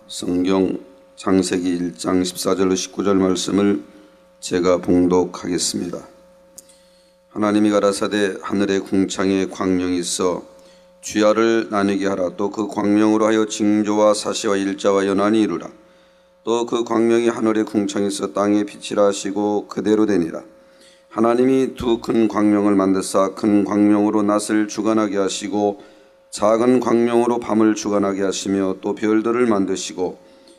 성경 창세기 1장 14절로 19절 말씀을 제가 봉독하겠습니다. 하나님이 가라사대 하늘의 궁창에 광명이 있어 주야를 나누게 하라. 또 그 광명으로 하여 징조와 사시와 일자와 연한이 이루라. 또 그 광명이 하늘의 궁창에 있어 땅에 빛이라 하시고 그대로 되니라. 하나님이 두 큰 광명을 만드사 큰 광명으로 낮을 주관하게 하시고 작은 광명으로 밤을 주관하게 하시며 또 별들을 만드시고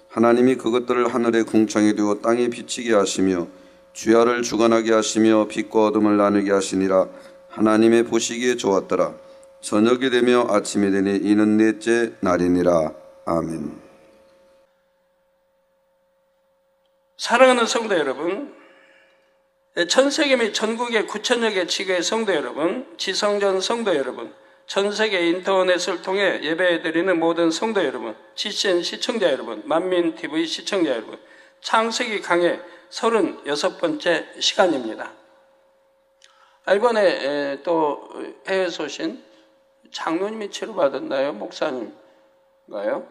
하나님이 그것들을 하늘의 궁창에 두어 땅에 비치게 하시며 주야를 주관하게 하시며 빛과 어둠을 나누게 하시니라. 하나님의 보시기에 좋았더라. 저녁이 되며 아침이 되니 이는 넷째 날이니라. 아멘. 사랑하는 성도 여러분, 전 세계 및 전국의 9천여 개 지교의 성도 여러분, 지성전 성도 여러분, 전 세계 인터넷을 통해 예배드리는 모든 성도 여러분, GCN 시청자 여러분, 만민TV 시청자 여러분, 창세기 강의 36번째 시간입니다. 이번에 또 해외에서 오신 장로님이 치료받았나요? 목사님인가요?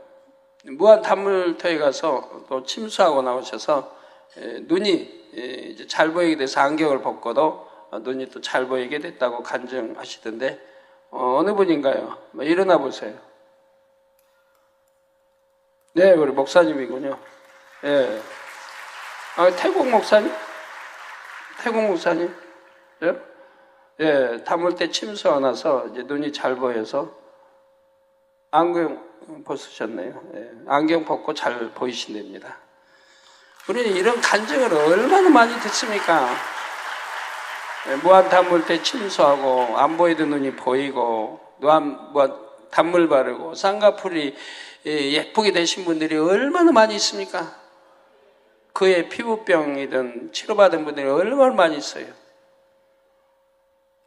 무한 단물터에 가서 또 침수하고 나오셔서 눈이 이제 잘 보이게 돼서 안경을 벗고도 눈이 또 잘 보이게 됐다고 간증하시던데 어느 분인가요? 일어나 보세요. 네, 우리 목사님이군요. 예. 태국 목사님? 태국 목사님? 예? 예, 담을 때 침수가 나서 이제 눈이 잘 보여서 안경 벗으셨네요. 예, 안경 벗고 잘 보이신답니다. 우리는 이런 간증을 얼마나 많이 듣습니까? 무한 단물 때 침수하고 안 보이던 눈이 보이고 단물 바르고 쌍꺼풀이 예쁘게 되신 분들이 얼마나 많이 있습니까? 그의 피부병이든 치료받은 분들이 얼마나 많이 있어요.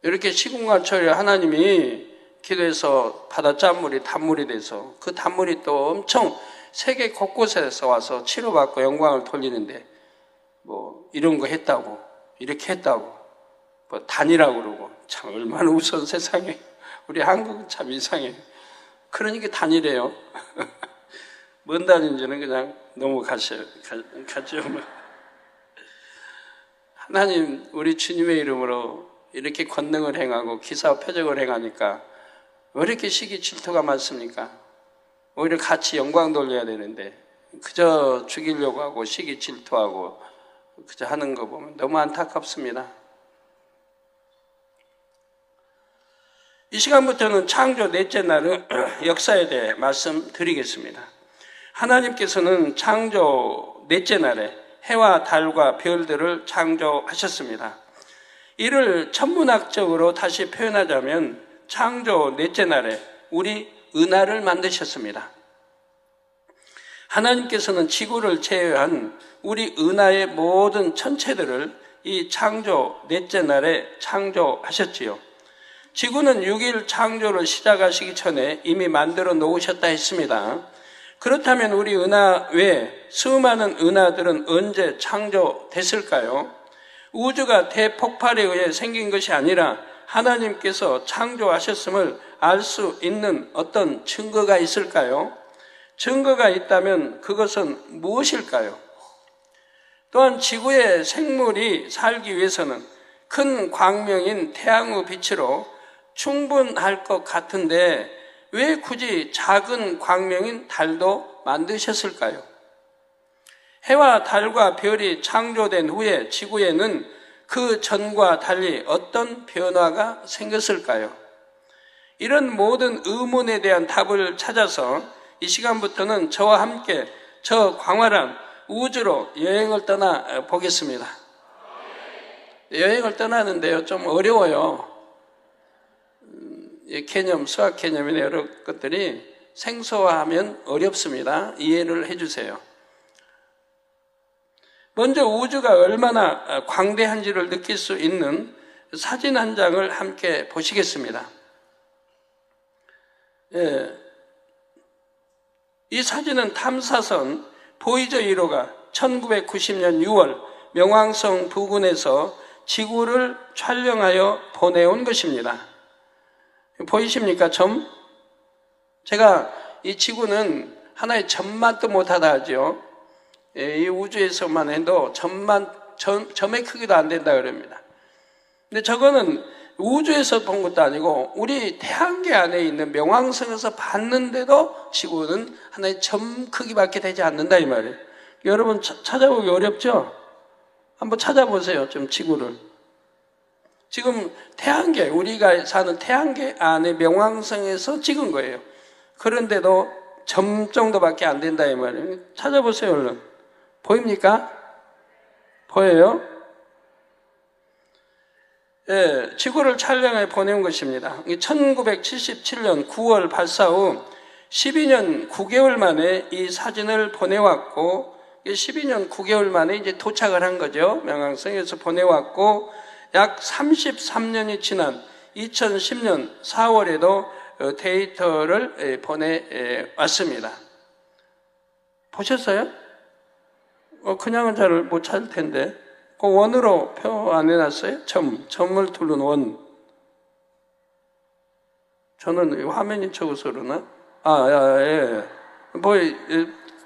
이렇게 시궁간철에 하나님이 기도해서 바다 짠물이 단물이 돼서 그 단물이 또 엄청 세계 곳곳에서 와서 치료받고 영광을 돌리는데 뭐 이런 거 했다고 이렇게 했다고 뭐 단이라고 그러고 참 얼마나 우스운 세상에 우리 한국은 참 이상해요. 그러니까 단이래요. 뭔 단인지는 그냥 넘어가죠. 하나님 우리 주님의 이름으로 이렇게 권능을 행하고 기사와 표적을 행하니까 왜 이렇게 시기 질투가 많습니까? 오히려 같이 영광 돌려야 되는데 그저 죽이려고 하고 시기 질투하고 그저 하는 거 보면 너무 안타깝습니다. 이 시간부터는 창조 넷째 날의 역사에 대해 말씀드리겠습니다. 하나님께서는 창조 넷째 날에 해와 달과 별들을 창조하셨습니다. 이를 천문학적으로 다시 표현하자면 창조 넷째 날에 우리 은하를 만드셨습니다. 하나님께서는 지구를 제외한 우리 은하의 모든 천체들을 이 창조 넷째 날에 창조하셨지요. 지구는 6일 창조를 시작하시기 전에 이미 만들어 놓으셨다 했습니다. 그렇다면 우리 은하 외에 수많은 은하들은 언제 창조됐을까요? 우주가 대폭발에 의해 생긴 것이 아니라 하나님께서 창조하셨음을 알 수 있는 어떤 증거가 있을까요? 증거가 있다면 그것은 무엇일까요? 또한 지구의 생물이 살기 위해서는 큰 광명인 태양의 빛으로 충분할 것 같은데 왜 굳이 작은 광명인 달도 만드셨을까요? 해와 달과 별이 창조된 후에 지구에는 그 전과 달리 어떤 변화가 생겼을까요? 이런 모든 의문에 대한 답을 찾아서 이 시간부터는 저와 함께 저 광활한 우주로 여행을 떠나 보겠습니다. 여행을 떠나는데요, 좀 어려워요. 개념, 수학 개념이나 여러 것들이 생소하면 어렵습니다. 이해를 해주세요. 먼저 우주가 얼마나 광대한지를 느낄 수 있는 사진 한 장을 함께 보시겠습니다. 이 사진은 탐사선 보이저 1호가 1990년 6월 명왕성 부근에서 지구를 촬영하여 보내온 것입니다. 보이십니까? 제가 이 지구는 하나의 점만 또 못하다 하죠. 이 우주에서만 해도 점의 크기도 안 된다 그럽니다. 근데 저거는 우주에서 본 것도 아니고 우리 태양계 안에 있는 명왕성에서 봤는데도 지구는 하나의 점 크기밖에 되지 않는다 이 말이에요. 여러분 찾아보기 어렵죠? 한번 찾아보세요. 좀 지구를. 지금 태양계, 우리가 사는 태양계 안에 명왕성에서 찍은 거예요. 그런데도 점 정도밖에 안 된다 이 말이에요. 찾아보세요 얼른. 보입니까? 보여요? 예, 지구를 촬영해 보내온 것입니다. 1977년 9월 발사 후 12년 9개월 만에 이 사진을 보내왔고 12년 9개월 만에 이제 도착을 한 거죠. 명왕성에서 보내왔고 약 33년이 지난 2010년 4월에도 데이터를 보내왔습니다. 보셨어요? 그냥은 잘 못 찾을 텐데 그 원으로 표 안 해놨어요? 점을 두른 원. 저는 화면이 적어서 그러나? 예.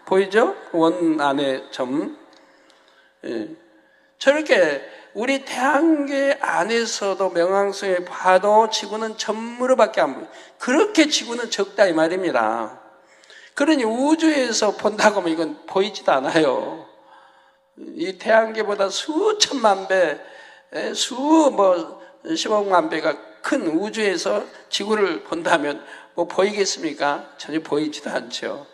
보이죠? 원 안에 점. 예. 저렇게 우리 태양계 안에서도 명왕성에 봐도 지구는 점으로밖에 안 보여요. 그렇게 지구는 적다 이 말입니다. 그러니 우주에서 본다고 하면 이건 보이지도 않아요. 이 태양계보다 수천만 배, 10억만 배가 큰 우주에서 지구를 본다면 뭐 보이겠습니까? 전혀 보이지도 않죠.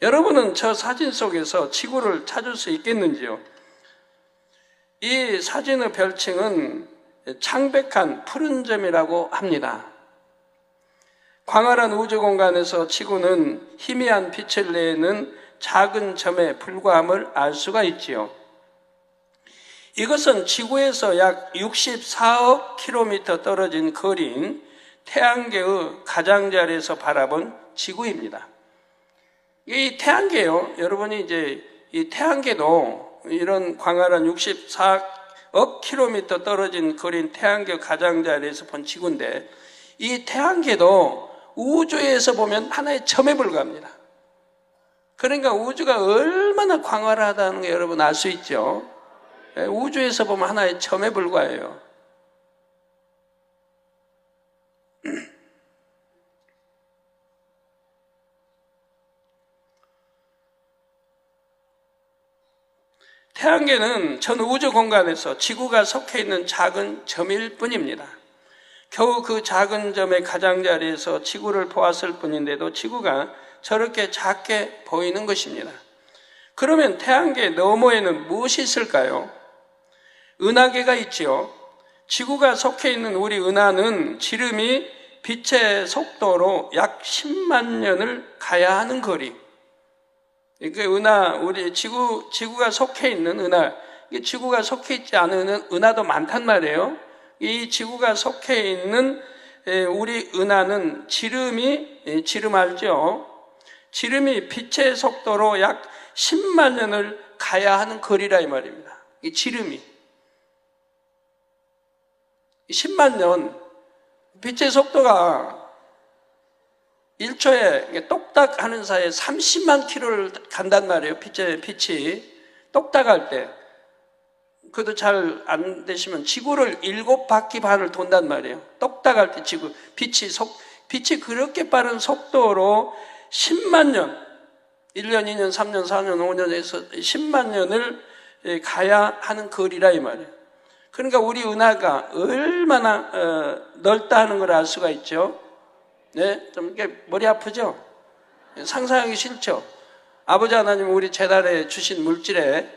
여러분은 저 사진 속에서 지구를 찾을 수 있겠는지요? 이 사진의 별칭은 창백한 푸른 점이라고 합니다. 광활한 우주 공간에서 지구는 희미한 빛을 내는 작은 점에 불과함을 알 수가 있지요. 이것은 지구에서 약 64억 킬로미터 떨어진 거리인 태양계의 가장자리에서 바라본 지구입니다. 이 태양계요, 여러분이 이제 이 태양계도 이런 광활한 64억 킬로미터 떨어진 거리인 태양계 가장자리에서 본 지구인데 이 태양계도 우주에서 보면 하나의 점에 불과합니다. 그러니까 우주가 얼마나 광활하다는 게 여러분 알 수 있죠. 우주에서 보면 하나의 점에 불과해요. 태양계는 전 우주 공간에서 지구가 속해 있는 작은 점일 뿐입니다. 겨우 그 작은 점의 가장자리에서 지구를 보았을 뿐인데도 지구가 저렇게 작게 보이는 것입니다. 그러면 태양계 너머에는 무엇이 있을까요? 은하계가 있지요. 지구가 속해 있는 우리 은하는 지름이 빛의 속도로 약 10만 년을 가야 하는 거리. 우리 지구가 속해 있는 은하, 지구가 속해 있지 않은 은하도 많단 말이에요. 이 지구가 속해 있는 우리 은하는 지름 알죠? 지름이 빛의 속도로 약 10만 년을 가야 하는 거리라 이 말입니다. 이 지름이 10만 년, 빛의 속도가 1초에 똑딱 하는 사이에 30만 킬로를 간단 말이에요. 빛이 똑딱할 때. 그것도 잘 안 되시면 지구를 7바퀴 반을 돈단 말이에요. 똑딱할 때 빛이 그렇게 빠른 속도로 10만 년, 1년, 2년, 3년, 4년, 5년에서 10만 년을 가야 하는 거리라 이 말이에요. 그러니까 우리 은하가 얼마나 넓다 하는 걸 알 수가 있죠. 네, 좀 이렇게 머리 아프죠? 상상하기 싫죠? 아버지 하나님 우리 재단에 주신 물질에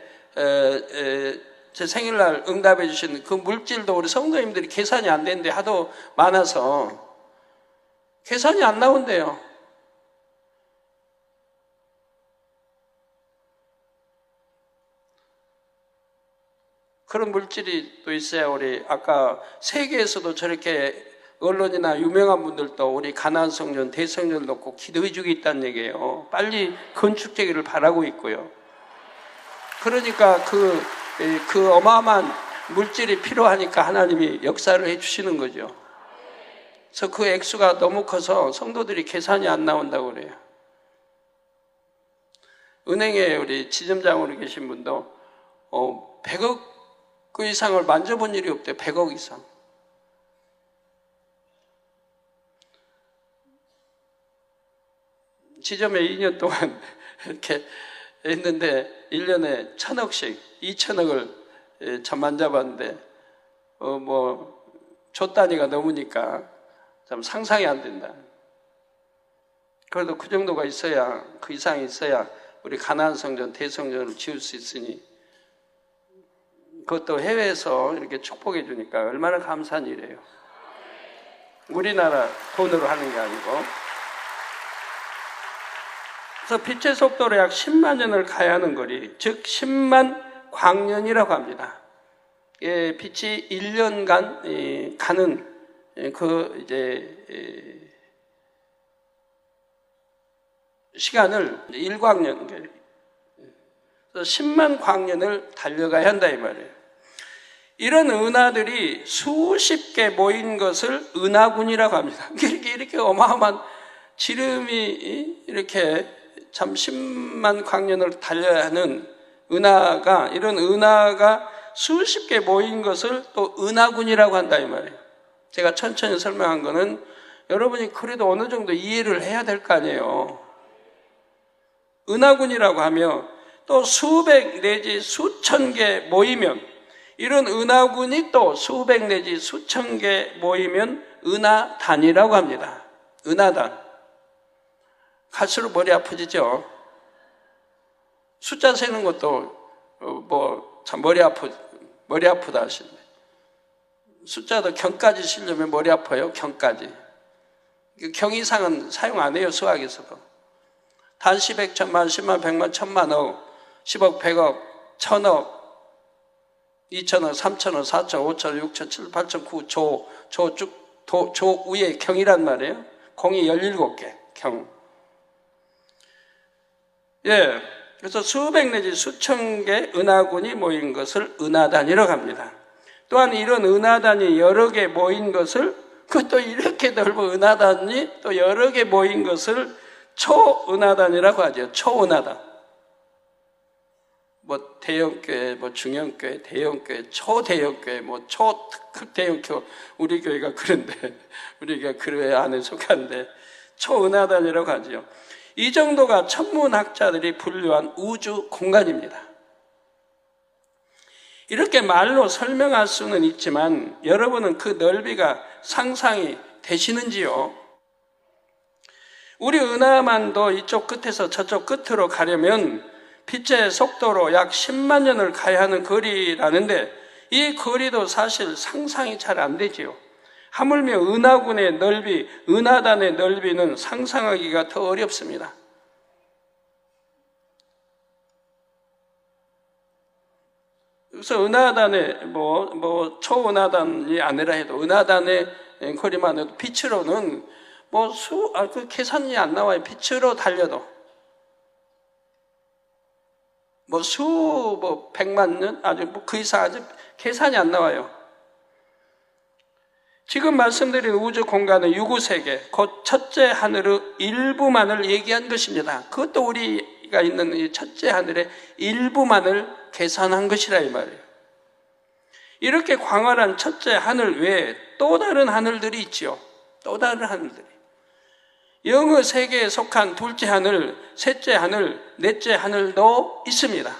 제 생일날 응답해 주신 그 물질도 우리 성도님들이 계산이 안 되는데 하도 많아서 계산이 안 나온대요. 그런 물질이 또 있어야 우리 아까 세계에서도 저렇게 언론이나 유명한 분들도 우리 가나안 성전, 대성전을 놓고 기도해 주고 있다는 얘기예요. 빨리 건축되기를 바라고 있고요. 그러니까 그 어마어마한 물질이 필요하니까 하나님이 역사를 해주시는 거죠. 그래서 그 액수가 너무 커서 성도들이 계산이 안 나온다고 그래요. 은행에 우리 지점장으로 계신 분도 100억 그 이상을 만져본 일이 없대요. 100억 이상. 지점에 2년 동안 이렇게 했는데 1년에 1,000억씩 2,000억을 잠만 잡았는데 조 단위가 넘으니까 참 상상이 안 된다. 그래도 그 정도가 있어야, 그 이상이 있어야 우리 가나안 성전, 대성전을 지을 수 있으니 그것도 해외에서 이렇게 축복해 주니까 얼마나 감사한 일이에요. 우리나라 돈으로 하는 게 아니고. 그래서 빛의 속도로 약 10만 년을 가야 하는 거리, 즉 10만 광년이라고 합니다. 예, 빛이 1년간 가는 시간을 1광년, 그래서 10만 광년을 달려가야 한다 이 말이에요. 이런 은하들이 수십 개 모인 것을 은하군이라고 합니다. 이렇게 어마어마한 지름이 이렇게 참 10만 광년을 달려야 하는 은하가, 이런 은하가 수십 개 모인 것을 또 은하군이라고 한다 이 말이에요. 제가 천천히 설명한 거는 여러분이 그래도 어느 정도 이해를 해야 될 거 아니에요. 은하군이라고 하며 또 수백 내지 수천 개 모이면, 이런 은하군이 또 수백 내지 수천 개 모이면 은하단이라고 합니다. 은하단. 갈수록 머리 아프지죠. 숫자 세는 것도 참 머리 아프다 하시는데, 숫자도 경까지 쓰려면 머리 아파요. 경까지. 경 이상은 사용 안 해요. 수학에서도. 단 10억, 천만, 10만, 100만, 1000만억, 10억, 100억, 1000억, 2000억, 3000억, 4000억, 5000억, 6000억, 7000억, 8000억, 조 위에 경이란 말이에요. 공이 17개, 경. 예. 그래서 수백 내지 수천 개 은하군이 모인 것을 은하단이라고 합니다. 또한 이런 은하단이 여러 개 모인 것을, 그것도 이렇게 넓은 은하단이 또 여러 개 모인 것을 초은하단이라고 하죠. 초은하단. 대형교회, 중형교회, 대형교회, 초대형교회, 초특대형교회, 우리 교회가 그런데, 우리가 그 교회 안에 속하는데, 초은하단이라고 하죠. 이 정도가 천문학자들이 분류한 우주 공간입니다. 이렇게 말로 설명할 수는 있지만 여러분은 그 넓이가 상상이 되시는지요? 우리 은하만도 이쪽 끝에서 저쪽 끝으로 가려면 빛의 속도로 약 10만 년을 가야 하는 거리라는데, 이 거리도 사실 상상이 잘 안 되지요. 하물며 은하군의 넓이, 은하단의 넓이는 상상하기가 더 어렵습니다. 그래서 은하단의 초은하단이 아니라 해도 은하단의 거리만 해도 빛으로는 그 계산이 안 나와요. 빛으로 달려도 백만 년, 그 이상 아직 계산이 안 나와요. 지금 말씀드린 우주 공간의 유구세계, 곧 첫째 하늘의 일부만을 얘기한 것입니다. 그것도 우리가 있는 이 첫째 하늘의 일부만을 계산한 것이라 이 말이에요. 이렇게 광활한 첫째 하늘 외에 또 다른 하늘들이 있지요. 또 다른 하늘들이. 영의 세계에 속한 둘째 하늘, 셋째 하늘, 넷째 하늘도 있습니다.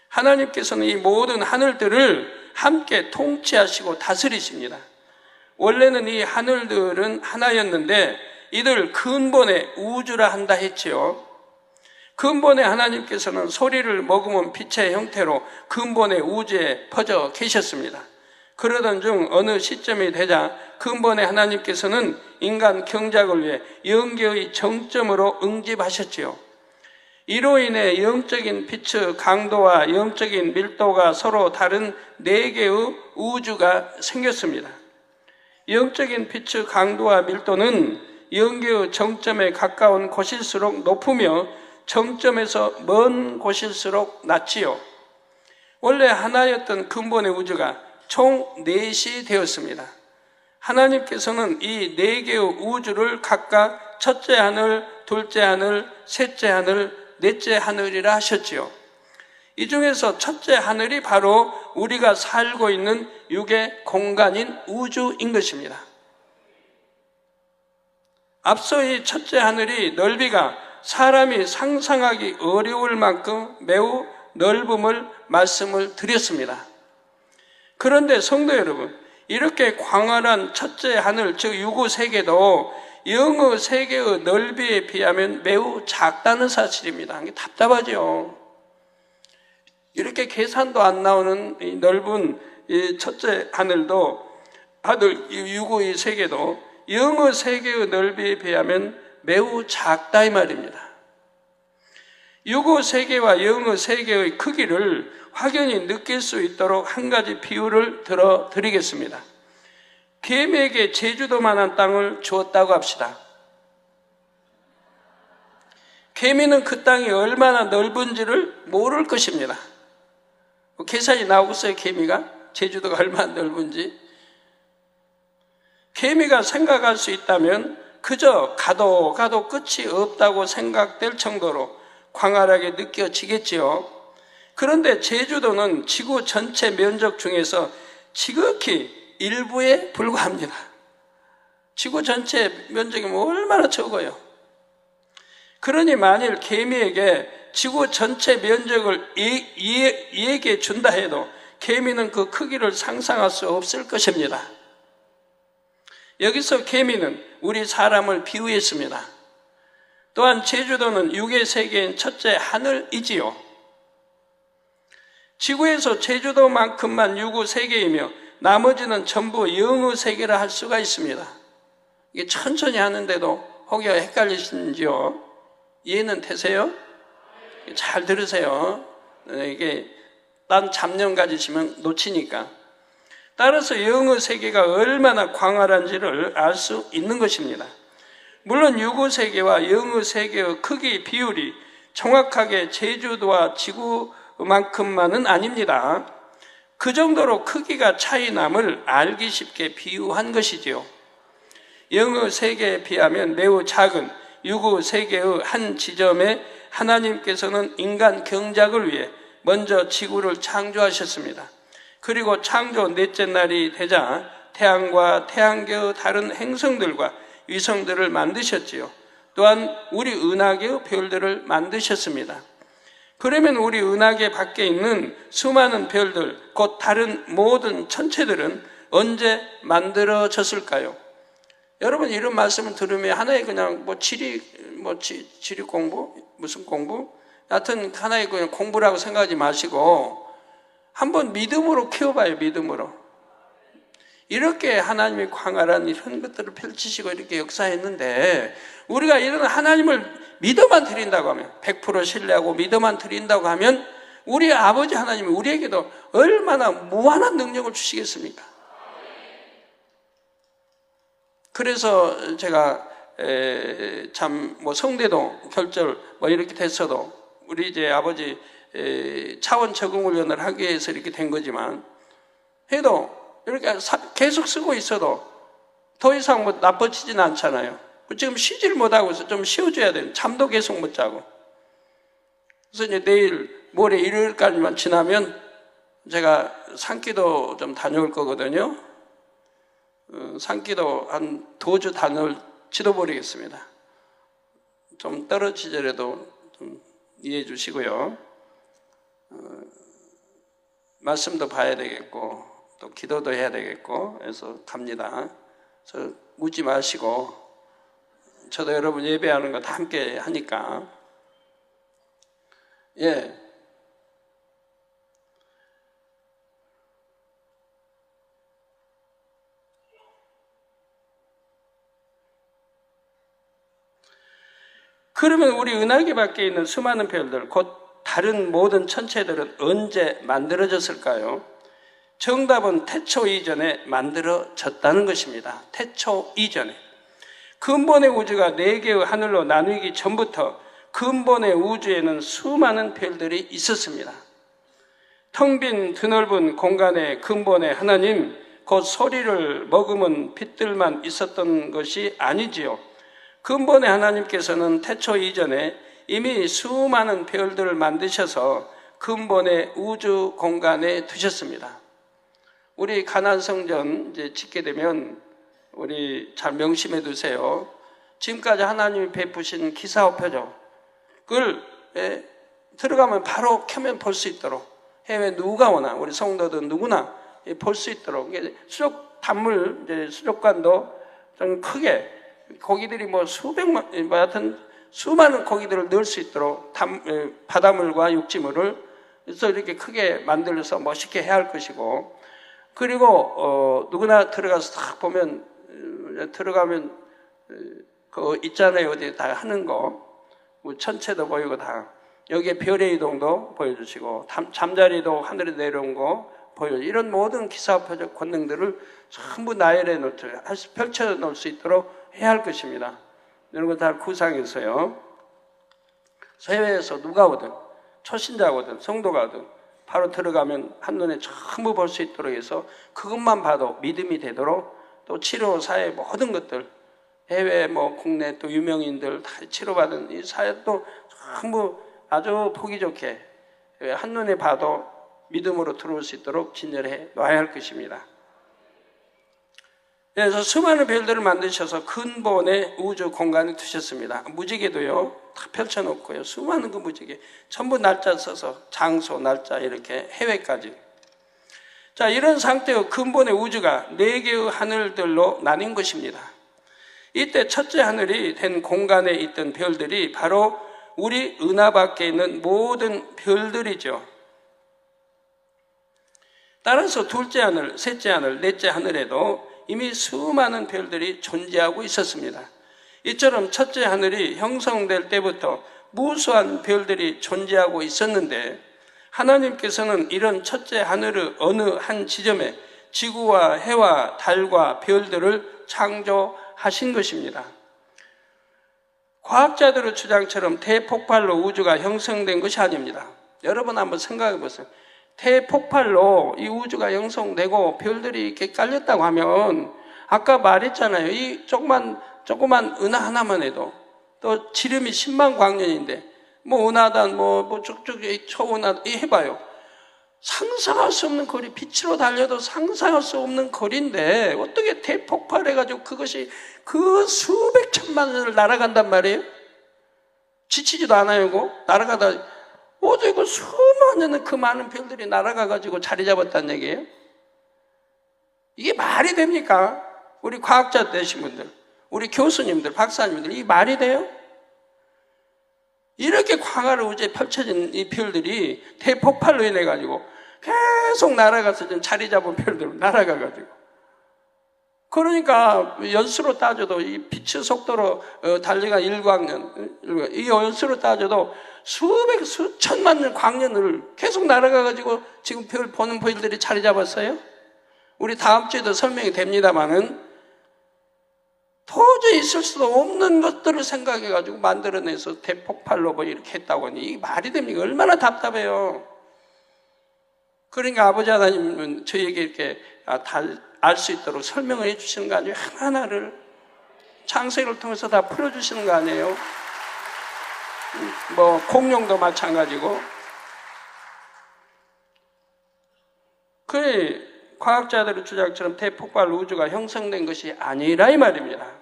하나님께서는 이 모든 하늘들을 함께 통치하시고 다스리십니다. 원래는 이 하늘들은 하나였는데 이들 근본의 우주라 한다 했지요. 근본의 하나님께서는 소리를 머금은 빛의 형태로 근본의 우주에 퍼져 계셨습니다. 그러던 중 어느 시점이 되자 근본의 하나님께서는 인간 경작을 위해 영계의 정점으로 응집하셨지요. 이로 인해 영적인 빛의 강도와 영적인 밀도가 서로 다른 4개의 우주가 생겼습니다. 영적인 빛의 강도와 밀도는 영계의 정점에 가까운 곳일수록 높으며 정점에서 먼 곳일수록 낮지요. 원래 하나였던 근본의 우주가 총 4시 되었습니다. 하나님께서는 이 4개의 우주를 각각 첫째 하늘, 둘째 하늘, 셋째 하늘, 넷째 하늘이라 하셨지요. 이 중에서 첫째 하늘이 바로 우리가 살고 있는 육의 공간인 우주인 것입니다. 앞서 이 첫째 하늘이 넓이가 사람이 상상하기 어려울 만큼 매우 넓음을 말씀을 드렸습니다. 그런데 성도 여러분, 이렇게 광활한 첫째 하늘, 즉 유구 세계도 영의 세계의 넓이에 비하면 매우 작다는 사실입니다. 이게 답답하죠. 이렇게 계산도 안 나오는 이 넓은 이 첫째 하늘도, 유구의 세계도 영의 세계의 넓이에 비하면 매우 작다 이 말입니다. 유구 세계와 영의 세계의 크기를 확연히 느낄 수 있도록 한 가지 비유를 들어드리겠습니다. 개미에게 제주도만한 땅을 주었다고 합시다. 개미는 그 땅이 얼마나 넓은지를 모를 것입니다. 계산이 나오겠어요, 개미가? 제주도가 얼마나 넓은지? 개미가 생각할 수 있다면 그저 가도 끝이 없다고 생각될 정도로 광활하게 느껴지겠지요. 그런데 제주도는 지구 전체 면적 중에서 지극히 일부에 불과합니다. 지구 전체 면적이 얼마나 적어요. 그러니 만일 개미에게 지구 전체 면적을 이에게 준다 해도 개미는 그 크기를 상상할 수 없을 것입니다. 여기서 개미는 우리 사람을 비유했습니다. 또한 제주도는 육의 세계인 첫째 하늘이지요. 지구에서 제주도만큼만 유구 세계이며 나머지는 전부 영의 세계라 할 수가 있습니다. 이게 천천히 하는데도 혹여 헷갈리시는지요? 이해는 되세요? 잘 들으세요. 이게 딴 잡념 가지시면 놓치니까. 따라서 영의 세계가 얼마나 광활한지를 알 수 있는 것입니다. 물론 유구 세계와 영의 세계의 크기 비율이 정확하게 제주도와 지구만큼만은 아닙니다. 그 정도로 크기가 차이 남을 알기 쉽게 비유한 것이지요. 영의 세계에 비하면 매우 작은 유구 세계의 한 지점에 하나님께서는 인간 경작을 위해 먼저 지구를 창조하셨습니다. 그리고 창조 넷째 날이 되자 태양과 태양계의 다른 행성들과 위성들을 만드셨지요. 또한 우리 은하계의 별들을 만드셨습니다. 그러면 우리 은하계 밖에 있는 수많은 별들, 곧 다른 모든 천체들은 언제 만들어졌을까요? 여러분 이런 말씀을 들으면 하나의 그냥 지리 공부? 무슨 공부? 하여튼 하나의 그냥 공부라고 생각하지 마시고 한번 믿음으로 키워봐요, 믿음으로. 이렇게 하나님이 광활한 이런 것들을 펼치시고 이렇게 역사했는데 우리가 이런 하나님을 믿어만 드린다고 하면 100% 신뢰하고 믿어만 드린다고 하면 우리 아버지 하나님이 우리에게도 얼마나 무한한 능력을 주시겠습니까? 그래서 제가 참 성대도 결절 이렇게 됐어도 우리 이제 아버지 차원 적응 훈련을 하기 위해서 이렇게 된 거지만 해도 이렇게 계속 쓰고 있어도 더 이상 나빠지진 않잖아요. 지금 쉬질 못하고 있어. 좀 쉬어줘야 돼요. 잠도 계속 못 자고. 그래서 이제 내일 모레 일요일까지만 지나면 제가 산기도 좀 다녀올 거거든요. 산기도 한 2주 다녀올지도 모르겠습니다. 좀 떨어지더라도 좀 이해해 주시고요. 말씀도 봐야 되겠고 또 기도도 해야 되겠고 해서 갑니다. 그래서 묻지 마시고 저도 여러분 예배하는 거 다 함께 하니까 예. 그러면 우리 은하계 밖에 있는 수많은 별들, 곧 다른 모든 천체들은 언제 만들어졌을까요? 정답은 태초 이전에 만들어졌다는 것입니다. 태초 이전에. 근본의 우주가 4개의 하늘로 나누기 전부터 근본의 우주에는 수많은 별들이 있었습니다. 텅 빈 드넓은 공간의 근본의 하나님, 곧 소리를 머금은 빛들만 있었던 것이 아니지요. 근본의 하나님께서는 태초 이전에 이미 수많은 별들을 만드셔서 근본의 우주 공간에 두셨습니다. 우리 가나안 성전 이제 짓게 되면 우리 잘 명심해 두세요. 지금까지 하나님이 베푸신 기사업표죠. 그걸 들어가면 바로 켜면 볼 수 있도록, 해외 누가 오나 우리 성도들 누구나 볼 수 있도록 수족 단물 이제 수족관도 좀 크게 고기들이 뭐 수백만 뭐 하여튼 수많은 고기들을 넣을 수 있도록 바닷물과 육지물을 그래서 이렇게 크게 만들어서 멋있게 해야 할 것이고, 그리고 누구나 들어가서 딱 보면 들어가면 그 있잖아요. 어디 다 하는 거 뭐 천체도 보이고 다 여기에 별의 이동도 보여주시고 잠자리도 하늘에 내려온 거 보여주시고 이런 모든 기사표적 권능들을 전부 나열해 펼쳐 놓을 수 있도록 해야 할 것입니다. 이런 거 다 구상해서요. 해외에서 누가 오든 초신자가 오든 성도가 오든 바로 들어가면 한눈에 전부 볼 수 있도록 해서 그것만 봐도 믿음이 되도록, 또 치료사의 모든 것들 해외 뭐 국내 또 유명인들 다 치료받은 이 사역도 전부 아주 보기 좋게 한눈에 봐도 믿음으로 들어올 수 있도록 진열해 놔야 할 것입니다. 그래서 수많은 별들을 만드셔서 근본의 우주 공간에 두셨습니다. 무지개도요 다 펼쳐놓고요, 수많은 그 무지개 전부 날짜 써서 장소 날짜 이렇게 해외까지. 자, 이런 상태의 근본의 우주가 4개의 하늘들로 나뉜 것입니다. 이때 첫째 하늘이 된 공간에 있던 별들이 바로 우리 은하 밖에 있는 모든 별들이죠. 따라서 둘째 하늘, 셋째 하늘, 넷째 하늘에도 이미 수많은 별들이 존재하고 있었습니다. 이처럼 첫째 하늘이 형성될 때부터 무수한 별들이 존재하고 있었는데, 하나님께서는 이런 첫째 하늘의 어느 한 지점에 지구와 해와 달과 별들을 창조하신 것입니다. 과학자들의 주장처럼 대폭발로 우주가 형성된 것이 아닙니다. 여러분 한번 생각해 보세요. 대폭발로 이 우주가 형성되고 별들이 이렇게 깔렸다고 하면, 아까 말했잖아요. 이 조그만 은하 하나만 해도 또 지름이 10만 광년인데 뭐 은하단 뭐 쭉쭉 초은하 이 해봐요. 상상할 수 없는 거리, 빛으로 달려도 상상할 수 없는 거리인데 어떻게 대폭발해가지고 그것이 그 수백 천만 년을 날아간단 말이에요? 지치지도 않아요. 날아가다 어제 그 수만 년은 그 많은 별들이 날아가가지고 자리 잡았다는 얘기예요? 이게 말이 됩니까? 우리 과학자 되신 분들, 우리 교수님들, 박사님들, 이게 말이 돼요? 이렇게 광활한 우주에 펼쳐진 이 별들이 대폭발로 인해 가지고 계속 날아가서 좀 자리 잡은 별들 날아가가지고, 그러니까 연수로 따져도 이 빛의 속도로 달려간 1광년, 이 연수로 따져도 수천만 년 광년을 계속 날아가가지고 지금 별 보는 별들이 자리 잡았어요. 우리 다음 주에도 설명이 됩니다만은 도저히 있을 수도 없는 것들을 생각해가지고 만들어내서 대폭발로 뭐 이렇게 했다고 하니 이게 말이 됩니까? 얼마나 답답해요. 그러니까 아버지 하나님은 저희에게 이렇게 알 수 있도록 설명을 해주시는 거 아니에요? 하나하나를 창세기를 통해서 다 풀어주시는 거 아니에요? 뭐 공룡도 마찬가지고. 그 과학자들의 주장처럼 대폭발 우주가 형성된 것이 아니라 이 말입니다.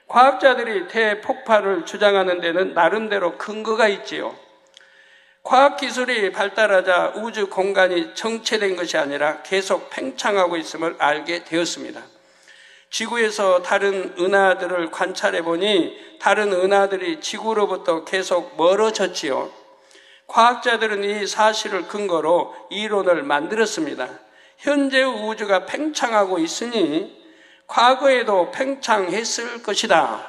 과학자들이 대폭발을 주장하는 데는 나름대로 근거가 있지요. 과학기술이 발달하자 우주 공간이 정체된 것이 아니라 계속 팽창하고 있음을 알게 되었습니다. 지구에서 다른 은하들을 관찰해 보니 다른 은하들이 지구로부터 계속 멀어졌지요. 과학자들은 이 사실을 근거로 이론을 만들었습니다. 현재의 우주가 팽창하고 있으니 과거에도 팽창했을 것이다.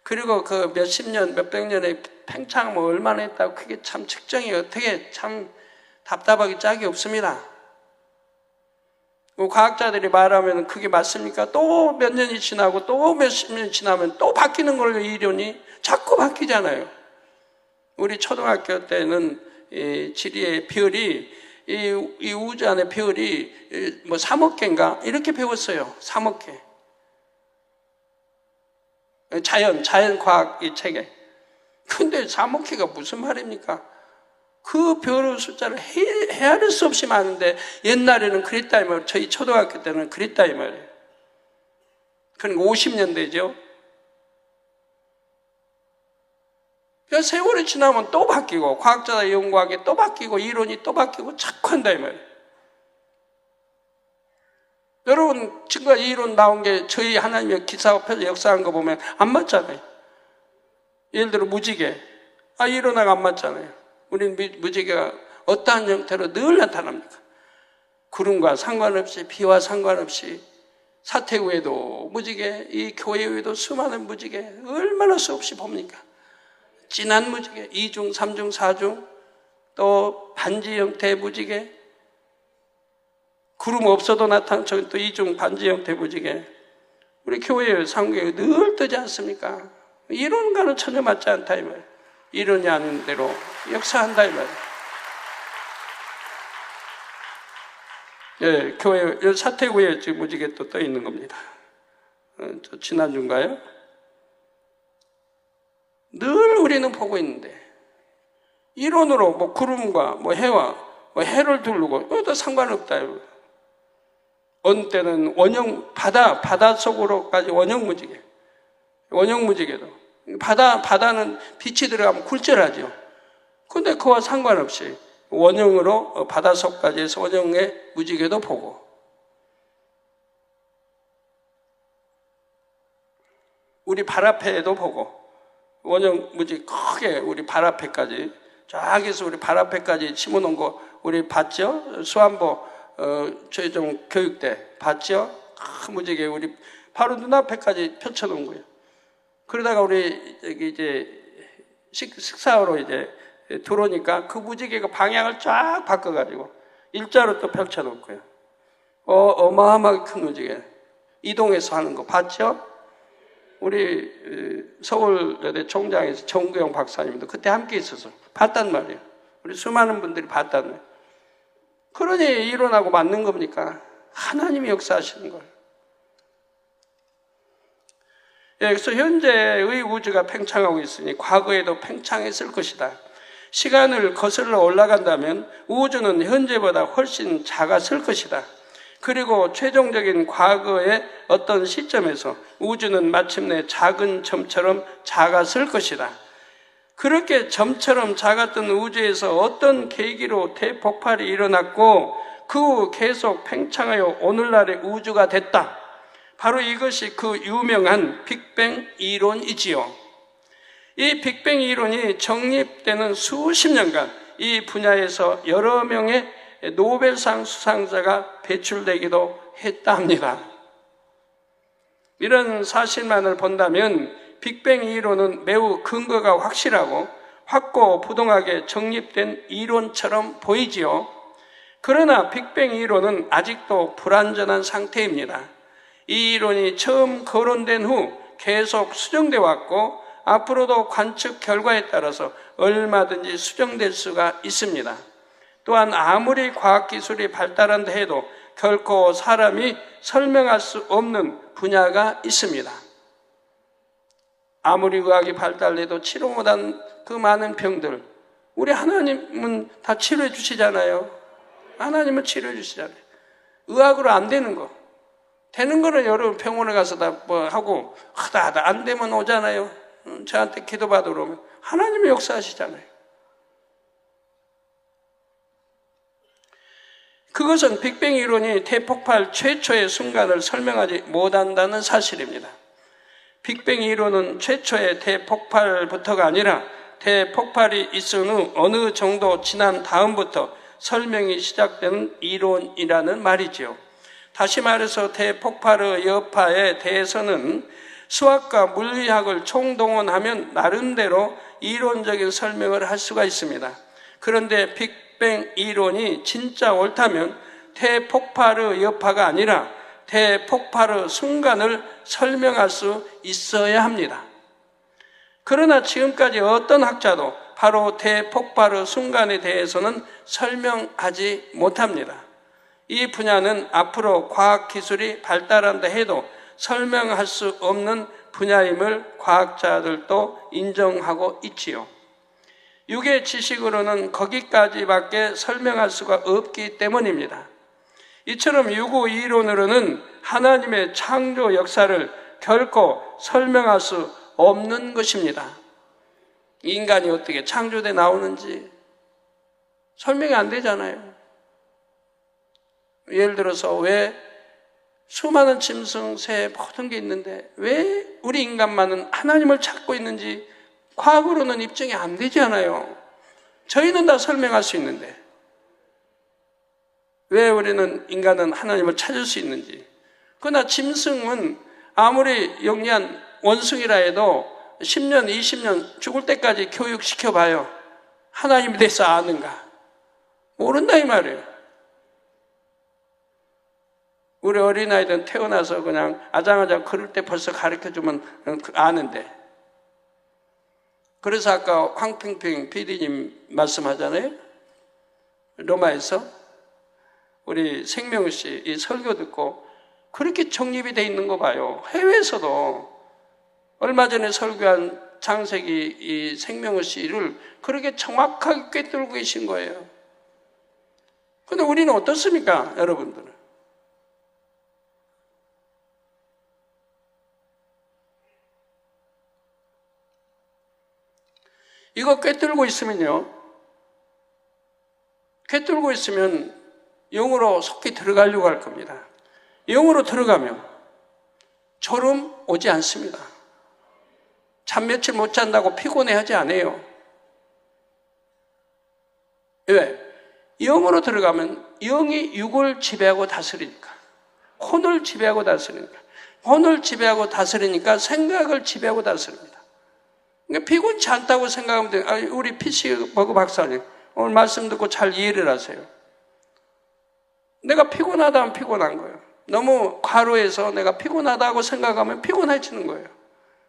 그리고 그 몇십 년, 몇백 년에 팽창 뭐 얼마나 했다고 그게 참 측정이 어떻게 참 답답하기 짝이 없습니다. 과학자들이 말하면 그게 맞습니까? 또 몇 년이 지나고 또 몇십 년이 지나면 또 바뀌는 걸로 이론이 자꾸 바뀌잖아요. 우리 초등학교 때는 이 지리의 별이 이 우주 안에 별이 뭐 3억 개인가 이렇게 배웠어요. 3억 개. 자연과학 이 책에. 근데 3억 키가 무슨 말입니까? 그 별의 숫자를 헤아릴 수 없이 많은데 옛날에는 그랬다 이 말이에요. 저희 초등학교 때는 그랬다 이 말이에요. 그러니까 50년대죠. 그러니까 세월이 지나면 또 바뀌고 과학자가 연구하기에 또 바뀌고 이론이 또 바뀌고 자꾸 한다 이 말이에요. 여러분 지금까지 이론 나온 게 저희 하나님의 기사업에서 역사한 거 보면 안 맞잖아요. 예를 들어 무지개. 이론하고 안 맞잖아요. 우리는 무지개가 어떠한 형태로 늘 나타납니까? 구름과 상관없이 비와 상관없이 사태구에도 무지개, 이 교회에도 수많은 무지개 얼마나 수없이 봅니까? 진한 무지개, 2중, 3중, 4중, 또 반지 형태 무지개, 구름 없어도 나타나는 또 2중 반지 형태 무지개. 우리 교회, 상교회 늘 뜨지 않습니까? 이론과는 전혀 맞지 않다 이 말이에요. 이론이 아닌 대로 역사한다 이 말이에요. 예, 교회 사태구에 지금 무지개 또 떠 있는 겁니다. 저 지난주인가요? 늘 우리는 보고 있는데 이론으로 뭐 구름과 뭐 해와 뭐 해를 두르고 또 상관없다. 어느 때는 원형 바다 속으로까지 원형 무지개도 바다는 빛이 들어가면 굴절하죠. 근데 그와 상관없이 원형으로 바다 속까지 해서 원형의 무지개도 보고 우리 발 앞에도 보고 원형 무지개 크게 우리 발 앞에까지 쫙 해서 우리 발 앞에까지 심어놓은 거 우리 봤죠? 수안보 최종 교육대 봤죠? 큰 무지개 우리 바로 눈앞에까지 펼쳐놓은 거예요. 그러다가 우리 여기 이제 식사하러 이제 들어오니까 그 무지개가 방향을 쫙 바꿔가지고 일자로 또 펼쳐놓고요. 어마어마하게 큰 무지개 이동해서 하는 거 봤죠? 우리 서울여대 총장에서 정구영 박사님도 그때 함께 있어서 봤단 말이에요. 우리 수많은 분들이 봤단 말이에요. 그러니 이론하고 맞는 겁니까? 하나님이 역사하시는 걸. 예, 그래서 현재의 우주가 팽창하고 있으니 과거에도 팽창했을 것이다. 시간을 거슬러 올라간다면 우주는 현재보다 훨씬 작았을 것이다. 그리고 최종적인 과거의 어떤 시점에서 우주는 마침내 작은 점처럼 작았을 것이다. 그렇게 점처럼 작았던 우주에서 어떤 계기로 대폭발이 일어났고 그 후 계속 팽창하여 오늘날의 우주가 됐다. 바로 이것이 그 유명한 빅뱅 이론이지요. 이 빅뱅 이론이 정립되는 수십 년간 이 분야에서 여러 명의 노벨상 수상자가 배출되기도 했다 합니다. 이런 사실만을 본다면 빅뱅 이론은 매우 근거가 확실하고 확고부동하게 정립된 이론처럼 보이지요. 그러나 빅뱅 이론은 아직도 불완전한 상태입니다. 이 이론이 처음 거론된 후 계속 수정돼 왔고 앞으로도 관측 결과에 따라서 얼마든지 수정될 수가 있습니다. 또한 아무리 과학기술이 발달한다 해도 결코 사람이 설명할 수 없는 분야가 있습니다. 아무리 의학이 발달해도 치료 못한 그 많은 병들, 우리 하나님은 다 치료해 주시잖아요. 하나님은 치료해 주시잖아요. 의학으로 안 되는 거. 되는 거는 여러분 병원에 가서 다 뭐 하고 하다 안 되면 오잖아요. 저한테 기도받으러 오면 하나님이 역사하시잖아요. 그것은 빅뱅 이론이 대폭발 최초의 순간을 설명하지 못한다는 사실입니다. 빅뱅 이론은 최초의 대폭발부터가 아니라 대폭발이 있은 후 어느 정도 지난 다음부터 설명이 시작되는 이론이라는 말이지요. 다시 말해서 대폭발의 여파에 대해서는 수학과 물리학을 총동원하면 나름대로 이론적인 설명을 할 수가 있습니다. 그런데 빅뱅 이론이 진짜 옳다면 대폭발의 여파가 아니라 대폭발의 순간을 설명할 수 있어야 합니다. 그러나 지금까지 어떤 학자도 바로 대폭발의 순간에 대해서는 설명하지 못합니다. 이 분야는 앞으로 과학기술이 발달한다 해도 설명할 수 없는 분야임을 과학자들도 인정하고 있지요. 육의 지식으로는 거기까지밖에 설명할 수가 없기 때문입니다. 이처럼 유구 이론으로는 하나님의 창조 역사를 결코 설명할 수 없는 것입니다. 인간이 어떻게 창조돼 나오는지 설명이 안 되잖아요. 예를 들어서 왜 수많은 짐승, 새, 모든 게 있는데 왜 우리 인간만은 하나님을 찾고 있는지 과학으로는 입증이 안 되지 않아요. 저희는 다 설명할 수 있는데 왜 우리는 인간은 하나님을 찾을 수 있는지. 그러나 짐승은 아무리 영리한 원숭이라 해도 10년, 20년 죽을 때까지 교육시켜봐요. 하나님에 대해서 아는가? 모른다 이 말이에요. 우리 어린아이들은 태어나서 그냥 아장아장 걸을 때 벌써 가르쳐주면 아는데. 그래서 아까 황핑핑 PD님 말씀하잖아요. 로마에서 우리 생명우 씨 이 설교 듣고 그렇게 정립이 돼 있는 거 봐요. 해외에서도 얼마 전에 설교한 창세기 이 생명우 씨를 그렇게 정확하게 꿰뚫고 계신 거예요. 근데 우리는 어떻습니까, 여러분들은? 이거 꿰뚫고 있으면 영으로 속히 들어가려고 할 겁니다. 영으로 들어가면 졸음 오지 않습니다. 잠 며칠 못 잔다고 피곤해하지 않아요. 왜? 영으로 들어가면 영이 육을 지배하고 다스리니까. 혼을 지배하고 다스리니까. 혼을 지배하고 다스리니까 생각을 지배하고 다스립니다. 그러니까 피곤치 않다고 생각하면 돼요. 우리 피시버그 박사님 오늘 말씀 듣고 잘 이해를 하세요. 내가 피곤하다 하면 피곤한 거예요. 너무 과로해서 내가 피곤하다고 생각하면 피곤해지는 거예요.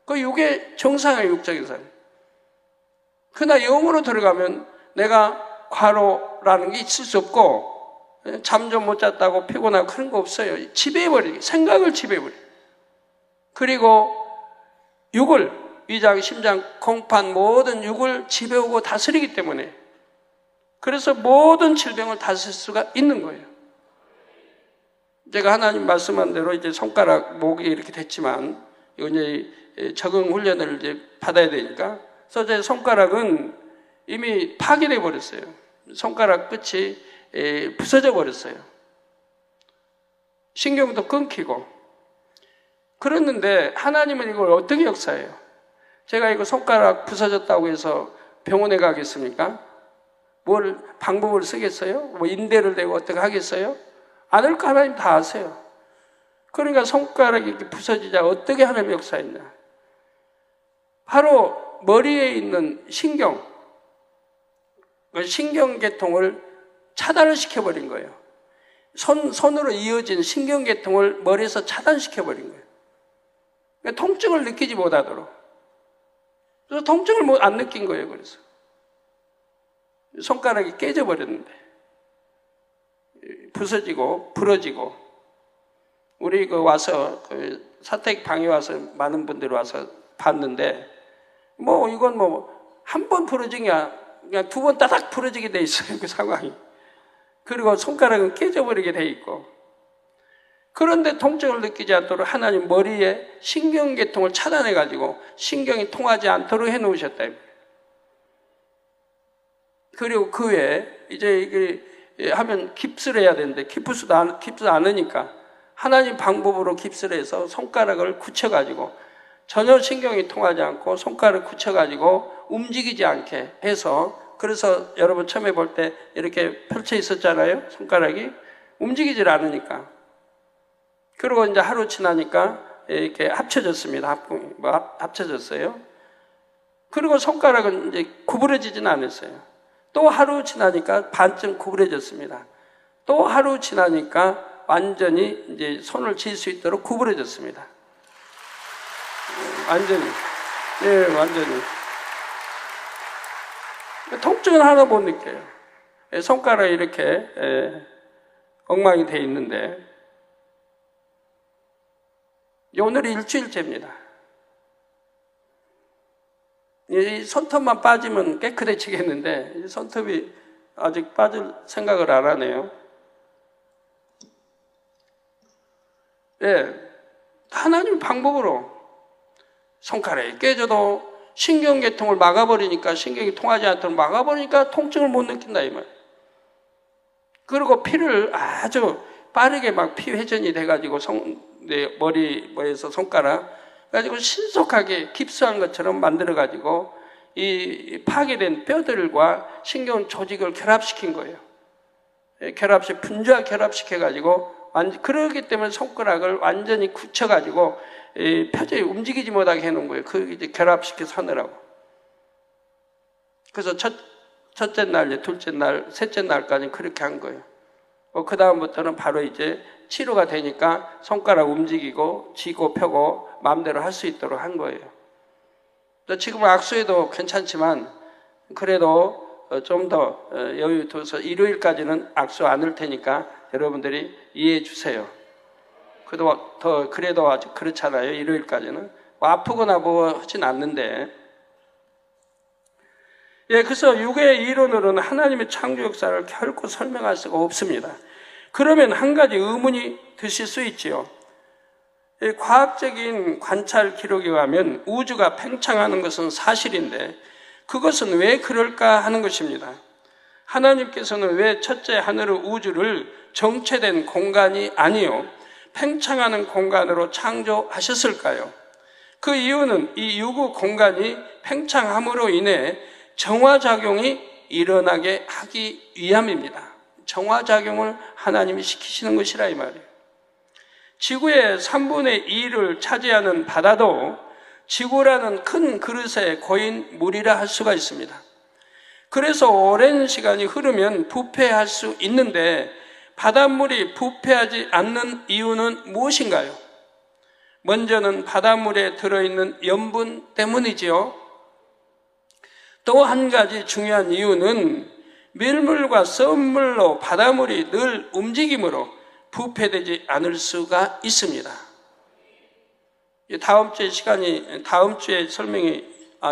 그 육의 정상의 육적인 삶. 그러나 영으로 들어가면 내가 과로라는 게 있을 수 없고 잠 좀 못 잤다고 피곤하고 그런 거 없어요. 지배해버리기, 생각을 지배해버리기. 그리고 육을, 위장, 심장, 공판 모든 육을 지배하고 다스리기 때문에 그래서 모든 질병을 다스릴 수가 있는 거예요. 제가 하나님 말씀한 대로 이제 손가락, 목이 이렇게 됐지만 이거 이제 적응 훈련을 이제 받아야 되니까 그래서 제 손가락은 이미 파괴돼 버렸어요. 손가락 끝이 부서져 버렸어요. 신경도 끊기고. 그랬는데 하나님은 이걸 어떻게 역사해요? 제가 이거 손가락 부서졌다고 해서 병원에 가겠습니까? 뭘 방법을 쓰겠어요? 뭐 인대를 대고 어떻게 하겠어요? 안 할 거 하나님 다 아세요. 그러니까 손가락이 이렇게 부서지자 어떻게 하나님 역사했냐? 바로 머리에 있는 신경계통을 차단을 시켜버린 거예요. 손으로 이어진 신경계통을 머리에서 차단시켜버린 거예요. 그러니까 통증을 느끼지 못하도록. 그래서 통증을 안 느낀 거예요. 그래서 손가락이 깨져버렸는데 부서지고 부러지고 우리 와서 사택 방에 와서 많은 분들이 와서 봤는데 이건 한 번 부러진 게 그냥 두 번 따닥 부러지게 돼 있어요. 그 상황이. 그리고 손가락은 깨져버리게 돼 있고. 그런데 통증을 느끼지 않도록 하나님 머리에 신경계통을 차단해가지고 신경이 통하지 않도록 해놓으셨다. 그리고 그 외에 이제 이게 하면 깁스를 해야 되는데 깁스 않으니까 하나님 방법으로 깁스를 해서 손가락을 굳혀가지고 전혀 신경이 통하지 않고 손가락을 굳혀가지고 움직이지 않게 해서 그래서 여러분 처음에 볼 때 이렇게 펼쳐 있었잖아요. 손가락이 움직이질 않으니까. 그리고 이제 하루 지나니까 이렇게 합쳐졌습니다. 합쳐졌어요. 그리고 손가락은 이제 구부러지진 않았어요. 또 하루 지나니까 반쯤 구부러졌습니다. 또 하루 지나니까 완전히 이제 손을 쥘 수 있도록 구부러졌습니다. 완전히. 네, 완전히. 통증은 하나 못 느껴요. 손가락이 이렇게 엉망이 돼 있는데 오늘이 일주일째입니다. 이 손톱만 빠지면 깨끗해지겠는데 이 손톱이 아직 빠질 생각을 안 하네요. 예, 하나님 방법으로 손가락이 깨져도 신경계통을 막아버리니까, 신경이 통하지 않도록 막아버리니까 통증을 못 느낀다 이 말이에요. 그리고 피를 아주 빠르게 막 피 회전이 돼가지고 머리에서 손가락 가지고 신속하게 깁스한 것처럼 만들어가지고 이 파괴된 뼈들과 신경 조직을 결합시킨 거예요. 분주하게 결합시켜가지고 그러기 때문에 손가락을 완전히 굳혀가지고 표정이 움직이지 못하게 해놓은 거예요. 그 이제 결합시켜서 하느라고. 그래서 첫째 날, 둘째 날, 셋째 날까지 그렇게 한 거예요. 그 다음부터는 바로 이제 치료가 되니까 손가락 움직이고 쥐고 펴고 마음대로 할 수 있도록 한 거예요. 지금 악수해도 괜찮지만 그래도 좀 더 여유 둬서 일요일까지는 악수 안 할 테니까 여러분들이 이해해 주세요. 그래도 아직 그렇잖아요. 일요일까지는 아프거나 뭐 하진 않는데. 예, 그래서 육의 이론으로는 하나님의 창조 역사를 결코 설명할 수가 없습니다. 그러면 한 가지 의문이 드실 수 있지요. 과학적인 관찰 기록에 의하면 우주가 팽창하는 것은 사실인데 그것은 왜 그럴까 하는 것입니다. 하나님께서는 왜 첫째 하늘의 우주를 정체된 공간이 아니요 팽창하는 공간으로 창조하셨을까요? 그 이유는 이 유구 공간이 팽창함으로 인해 정화작용이 일어나게 하기 위함입니다. 정화작용을 하나님이 시키시는 것이라 이 말이에요. 지구의 3분의 2를 차지하는 바다도 지구라는 큰 그릇에 고인 물이라 할 수가 있습니다. 그래서 오랜 시간이 흐르면 부패할 수 있는데 바닷물이 부패하지 않는 이유는 무엇인가요? 먼저는 바닷물에 들어있는 염분 때문이지요. 또 한 가지 중요한 이유는 밀물과 썰물로 바닷물이 늘 움직이므로 부패되지 않을 수가 있습니다. 다음 주에 설명이,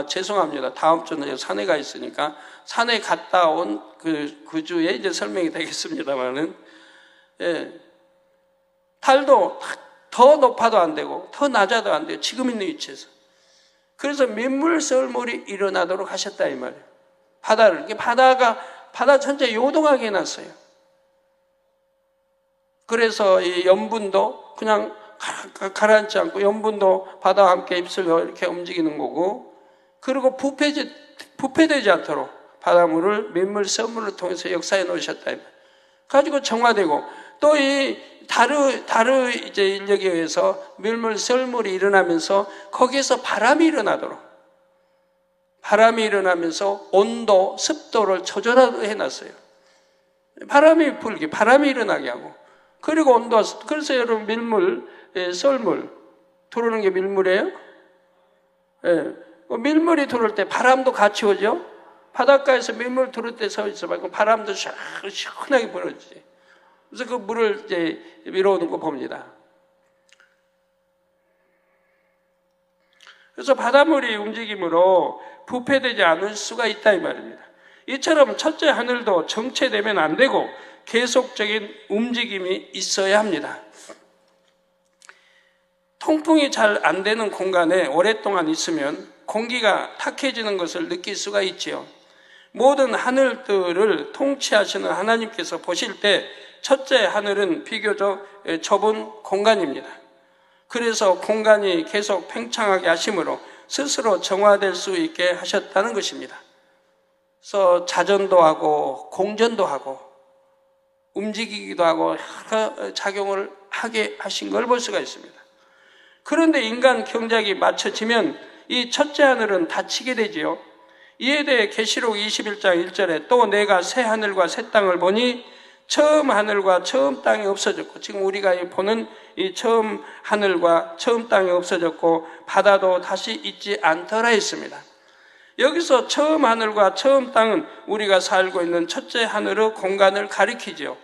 죄송합니다. 다음 주는 산에 가 있으니까 산에 갔다 온 그 주에 이제 설명이 되겠습니다만은, 예. 달도 더 높아도 안 되고, 더 낮아도 안 돼요. 지금 있는 위치에서. 그래서 민물 썰물이 일어나도록 하셨다, 이 말이에요. 바다를. 바다 전체에 요동하게 해놨어요. 그래서 이 염분도 그냥 가라앉지 않고 염분도 바다와 함께 입술로 이렇게 움직이는 거고, 그리고 부패되지 않도록 바닷물을 민물 썰물을 통해서 역사해 놓으셨다. 가지고 정화되고, 또 이 다르 이제 인력에 의해서 밀물 썰물이 일어나면서 거기에서 바람이 일어나면서 온도, 습도를 조절해 놨어요. 바람이 일어나게 하고, 그리고 온도와 습도. 그래서 여러분 밀물, 썰물 들어오는 게 밀물이에요. 예. 밀물이 들어올 때 바람도 같이 오죠. 바닷가에서 밀물 들어올 때 서 있어 봐. 바람도 시원하게 불어지지. 그래서 그 물을 이제 밀어오는 거 봅니다. 그래서 바닷물이 움직임으로 부패되지 않을 수가 있다 이 말입니다. 이처럼 첫째 하늘도 정체되면 안 되고 계속적인 움직임이 있어야 합니다. 통풍이 잘 안 되는 공간에 오랫동안 있으면 공기가 탁해지는 것을 느낄 수가 있지요. 모든 하늘들을 통치하시는 하나님께서 보실 때 첫째 하늘은 비교적 좁은 공간입니다. 그래서 공간이 계속 팽창하게 하심으로 스스로 정화될 수 있게 하셨다는 것입니다. 그래서 자전도 하고 공전도 하고 움직이기도 하고 여러 작용을 하게 하신 걸 볼 수가 있습니다. 그런데 인간 경작이 맞춰지면 이 첫째 하늘은 닫히게 되지요. 이에 대해 계시록 21장 1절에 또 내가 새 하늘과 새 땅을 보니 처음 하늘과 처음 땅이 없어졌고, 지금 우리가 보는 이 처음 하늘과 처음 땅이 없어졌고 바다도 다시 있지 않더라 했습니다. 여기서 처음 하늘과 처음 땅은 우리가 살고 있는 첫째 하늘의 공간을 가리키죠.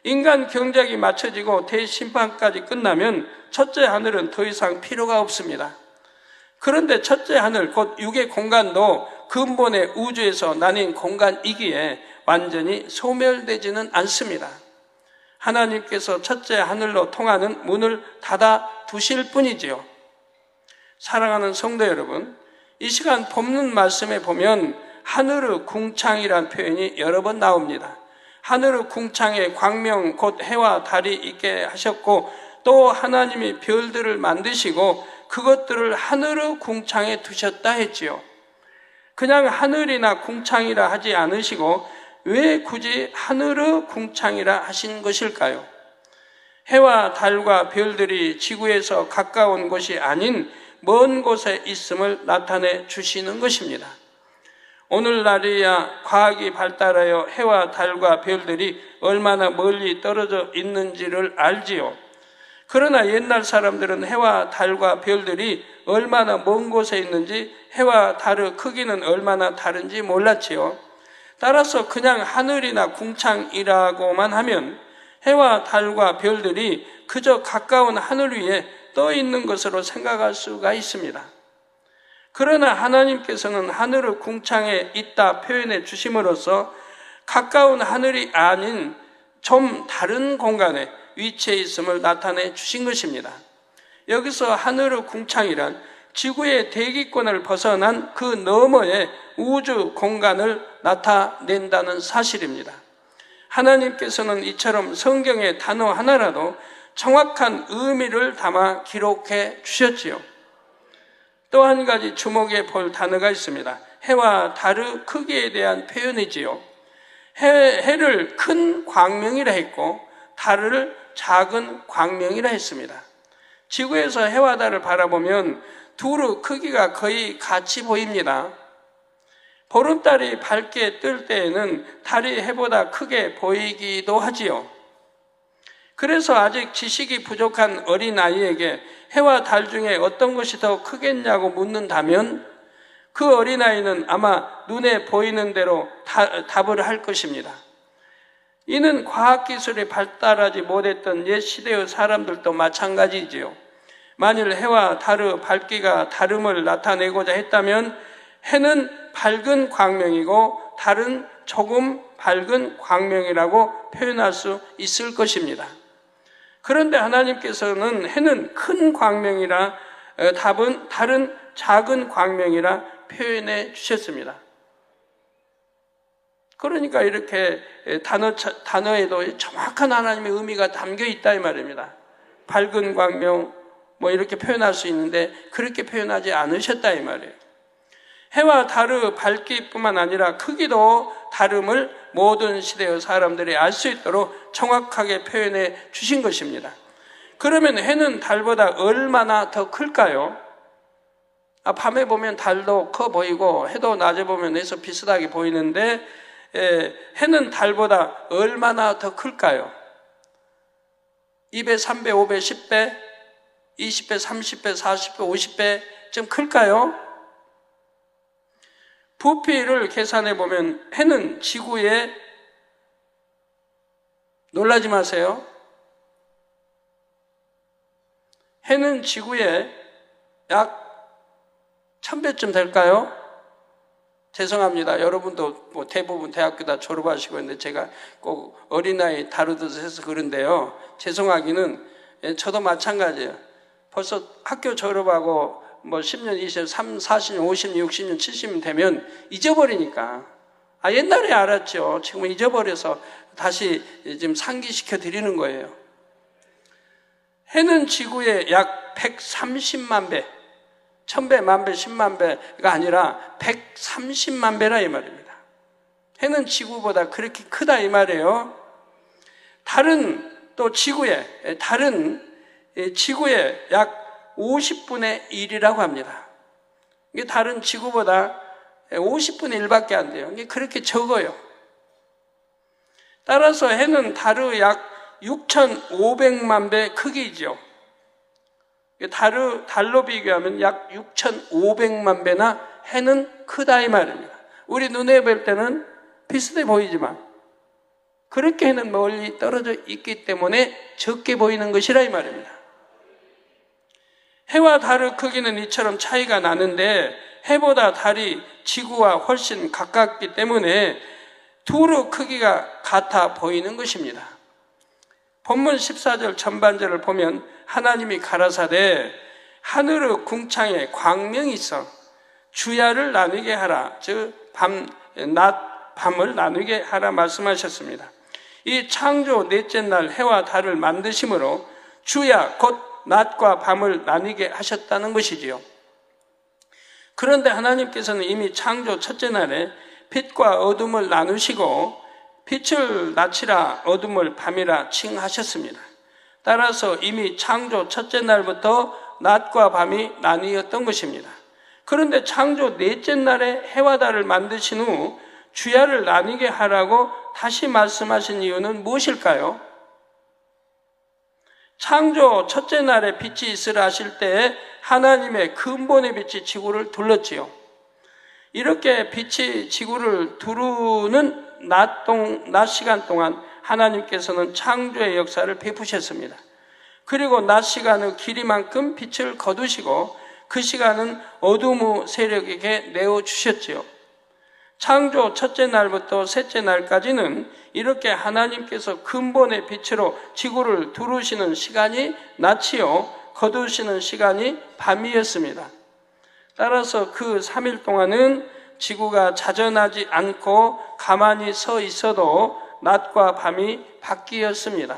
인간 경작이 맞춰지고 대심판까지 끝나면 첫째 하늘은 더 이상 필요가 없습니다. 그런데 첫째 하늘, 곧 육의 공간도 근본의 우주에서 나뉜 공간이기에 완전히 소멸되지는 않습니다. 하나님께서 첫째 하늘로 통하는 문을 닫아 두실 뿐이지요. 사랑하는 성도 여러분, 이 시간 본문 말씀에 보면 하늘의 궁창이란 표현이 여러 번 나옵니다. 하늘의 궁창에 광명 곧 해와 달이 있게 하셨고, 또 하나님이 별들을 만드시고 그것들을 하늘의 궁창에 두셨다 했지요. 그냥 하늘이나 궁창이라 하지 않으시고 왜 굳이 하늘의 궁창이라 하신 것일까요? 해와 달과 별들이 지구에서 가까운 곳이 아닌 먼 곳에 있음을 나타내 주시는 것입니다. 오늘날이야 과학이 발달하여 해와 달과 별들이 얼마나 멀리 떨어져 있는지를 알지요. 그러나 옛날 사람들은 해와 달과 별들이 얼마나 먼 곳에 있는지, 해와 달의 크기는 얼마나 다른지 몰랐지요. 따라서 그냥 하늘이나 궁창이라고만 하면 해와 달과 별들이 그저 가까운 하늘 위에 떠 있는 것으로 생각할 수가 있습니다. 그러나 하나님께서는 하늘의 궁창에 있다 표현해 주심으로써 가까운 하늘이 아닌 좀 다른 공간에 위치해 있음을 나타내 주신 것입니다. 여기서 하늘의 궁창이란 지구의 대기권을 벗어난 그 너머의 우주 공간을 나타낸다는 사실입니다. 하나님께서는 이처럼 성경의 단어 하나라도 정확한 의미를 담아 기록해 주셨지요. 또 한 가지 주목해 볼 단어가 있습니다. 해와 달의 크기에 대한 표현이지요. 해를 큰 광명이라 했고 달을 작은 광명이라 했습니다. 지구에서 해와 달을 바라보면 둘의 크기가 거의 같이 보입니다. 보름달이 밝게 뜰 때에는 달이 해보다 크게 보이기도 하지요. 그래서 아직 지식이 부족한 어린아이에게 해와 달 중에 어떤 것이 더 크겠냐고 묻는다면 그 어린아이는 아마 눈에 보이는 대로 답을 할 것입니다. 이는 과학기술이 발달하지 못했던 옛 시대의 사람들도 마찬가지지요. 만일 해와 달의 밝기가 다름을 나타내고자 했다면 해는 밝은 광명이고 달은 조금 밝은 광명이라고 표현할 수 있을 것입니다. 그런데 하나님께서는 해는 큰 광명이라 달은 작은 광명이라 표현해 주셨습니다. 그러니까 이렇게 단어에도 정확한 하나님의 의미가 담겨 있다 이 말입니다. 밝은 광명 이렇게 표현할 수 있는데 그렇게 표현하지 않으셨다 이 말이에요. 해와 달의 밝기뿐만 아니라 크기도 다름을 모든 시대의 사람들이 알 수 있도록 정확하게 표현해 주신 것입니다. 그러면 해는 달보다 얼마나 더 클까요? 밤에 보면 달도 커 보이고 해도 낮에 보면 해서 비슷하게 보이는데 해는 달보다 얼마나 더 클까요? 2배, 3배, 5배, 10배, 20배, 30배, 40배, 50배 좀 클까요? 부피를 계산해 보면 해는 지구에, 놀라지 마세요, 해는 지구에 약 1000배쯤 될까요? 죄송합니다. 여러분도 대부분 대학교 다 졸업하시고 있는데 제가 꼭 어린아이 다루듯 해서 그런데요. 죄송하기는 저도 마찬가지예요. 벌써 학교 졸업하고 10년, 20년, 30, 40년, 50년, 60년, 70년 되면 잊어버리니까. 옛날에 알았죠. 지금은 잊어버려서 다시 지금 상기시켜 드리는 거예요. 해는 지구에 약 130만 배, 1000배, 만배, 10만 배가 아니라 130만 배라 이 말입니다. 해는 지구보다 그렇게 크다 이 말이에요. 달은 또 지구에 약 50분의 1이라고 합니다. 이게 달은 지구보다 50분의 1밖에 안 돼요. 이게 그렇게 적어요. 따라서 해는 달의 약 6,500만 배 크기죠. 달로 비교하면 약 6,500만 배나 해는 크다 이 말입니다. 우리 눈에 볼 때는 비슷해 보이지만 그렇게 해는 멀리 떨어져 있기 때문에 적게 보이는 것이라 이 말입니다. 해와 달의 크기는 이처럼 차이가 나는데 해보다 달이 지구와 훨씬 가깝기 때문에 둘의 크기가 같아 보이는 것입니다. 본문 14절 전반절을 보면 하나님이 가라사대 하늘의 궁창에 광명이 있어 주야를 나누게 하라, 즉 낮, 밤을 나누게 하라 말씀하셨습니다. 이 창조 넷째 날 해와 달을 만드심으로 주야 곧 낮과 밤을 나누게 하셨다는 것이지요. 그런데 하나님께서는 이미 창조 첫째 날에 빛과 어둠을 나누시고 빛을 낮이라 어둠을 밤이라 칭하셨습니다. 따라서 이미 창조 첫째 날부터 낮과 밤이 나뉘었던 것입니다. 그런데 창조 넷째 날에 해와 달을 만드신 후 주야를 나뉘게 하라고 다시 말씀하신 이유는 무엇일까요? 창조 첫째 날에 빛이 있으라 하실 때 하나님의 근본의 빛이 지구를 둘렀지요. 이렇게 빛이 지구를 두르는 낮 시간 동안 하나님께서는 창조의 역사를 베푸셨습니다. 그리고 낮 시간의 길이만큼 빛을 거두시고 그 시간은 어둠의 세력에게 내어주셨지요. 창조 첫째 날부터 셋째 날까지는 이렇게 하나님께서 근본의 빛으로 지구를 두르시는 시간이 낮이요, 거두시는 시간이 밤이었습니다. 따라서 그 3일 동안은 지구가 자전하지 않고 가만히 서 있어도 낮과 밤이 바뀌었습니다.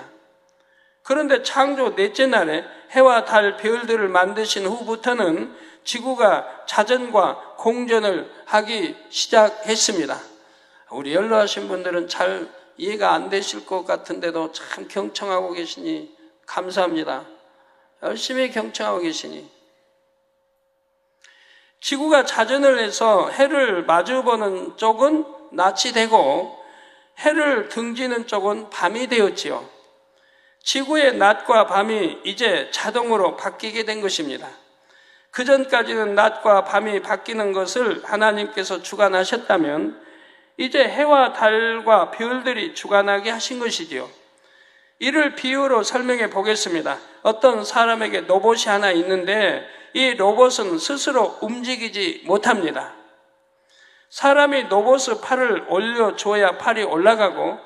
그런데 창조 넷째 날에 해와 달, 별들을 만드신 후부터는 지구가 자전과 공전을 하기 시작했습니다. 우리 연로하신 분들은 잘 이해가 안 되실 것 같은데도 참 경청하고 계시니 감사합니다. 열심히 경청하고 계시니. 지구가 자전을 해서 해를 마주보는 쪽은 낮이 되고 해를 등지는 쪽은 밤이 되었지요. 지구의 낮과 밤이 이제 자동으로 바뀌게 된 것입니다. 그전까지는 낮과 밤이 바뀌는 것을 하나님께서 주관하셨다면 이제 해와 달과 별들이 주관하게 하신 것이지요. 이를 비유로 설명해 보겠습니다. 어떤 사람에게 로봇이 하나 있는데 이 로봇은 스스로 움직이지 못합니다. 사람이 로봇의 팔을 올려줘야 팔이 올라가고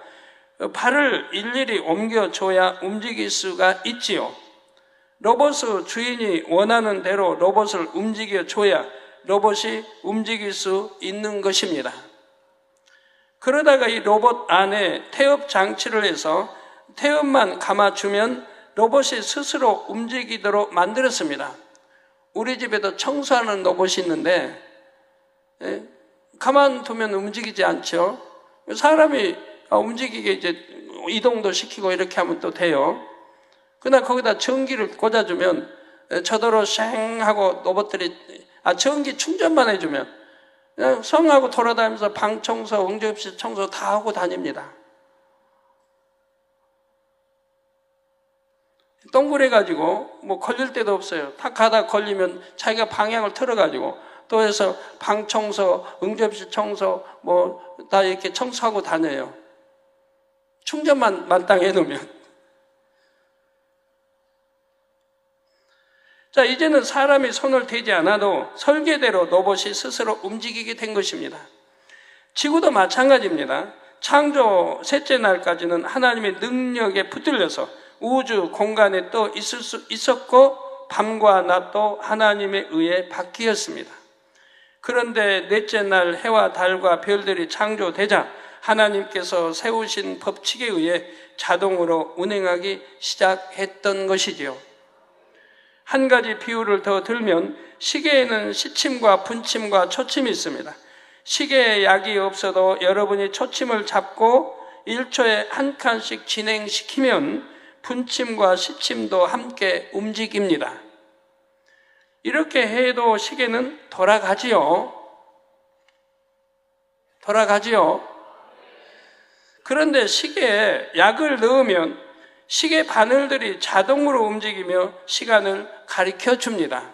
팔을 일일이 옮겨줘야 움직일 수가 있지요. 로봇의 주인이 원하는 대로 로봇을 움직여줘야 로봇이 움직일 수 있는 것입니다. 그러다가 이 로봇 안에 태엽 장치를 해서 태엽만 감아주면 로봇이 스스로 움직이도록 만들었습니다. 우리 집에도 청소하는 로봇이 있는데 가만두면 움직이지 않죠. 사람이 움직이게 이제 이동도 시키고 이렇게 하면 또 돼요. 그러나 거기다 전기를 꽂아주면 저더러 쉥 하고 로봇들이 전기 충전만 해주면 그냥 성하고 돌아다니면서 방 청소, 응접실 청소 다 하고 다닙니다. 동그래가지고 뭐 걸릴 데도 없어요. 탁 가다 걸리면 자기가 방향을 틀어가지고 또 해서 방 청소, 응접실 청소 뭐 다 이렇게 청소하고 다녀요. 충전만 만땅 해놓으면. 자, 이제는 사람이 손을 대지 않아도 설계대로 로봇이 스스로 움직이게 된 것입니다. 지구도 마찬가지입니다. 창조 셋째 날까지는 하나님의 능력에 붙들려서 우주 공간에 또 있을 수 있었고 밤과 낮도 하나님에 의해 바뀌었습니다. 그런데 넷째 날 해와 달과 별들이 창조되자 하나님께서 세우신 법칙에 의해 자동으로 운행하기 시작했던 것이지요. 한 가지 비유를 더 들면 시계에는 시침과 분침과 초침이 있습니다. 시계에 약이 없어도 여러분이 초침을 잡고 1초에 한 칸씩 진행시키면 분침과 시침도 함께 움직입니다. 이렇게 해도 시계는 돌아가지요. 그런데 시계에 약을 넣으면 시계 바늘들이 자동으로 움직이며 시간을 가리켜 줍니다.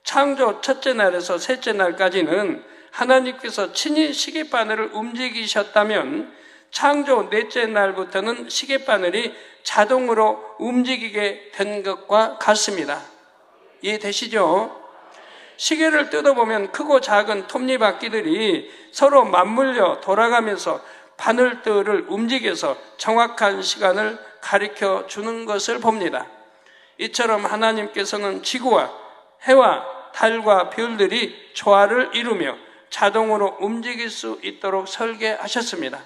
창조 첫째 날에서 셋째 날까지는 하나님께서 친히 시계 바늘을 움직이셨다면 창조 넷째 날부터는 시계 바늘이 자동으로 움직이게 된 것과 같습니다. 이해되시죠? 시계를 뜯어보면 크고 작은 톱니바퀴들이 서로 맞물려 돌아가면서 바늘들을 움직여서 정확한 시간을 가리켜 주는 것을 봅니다. 이처럼 하나님께서는 지구와 해와 달과 별들이 조화를 이루며 자동으로 움직일 수 있도록 설계하셨습니다.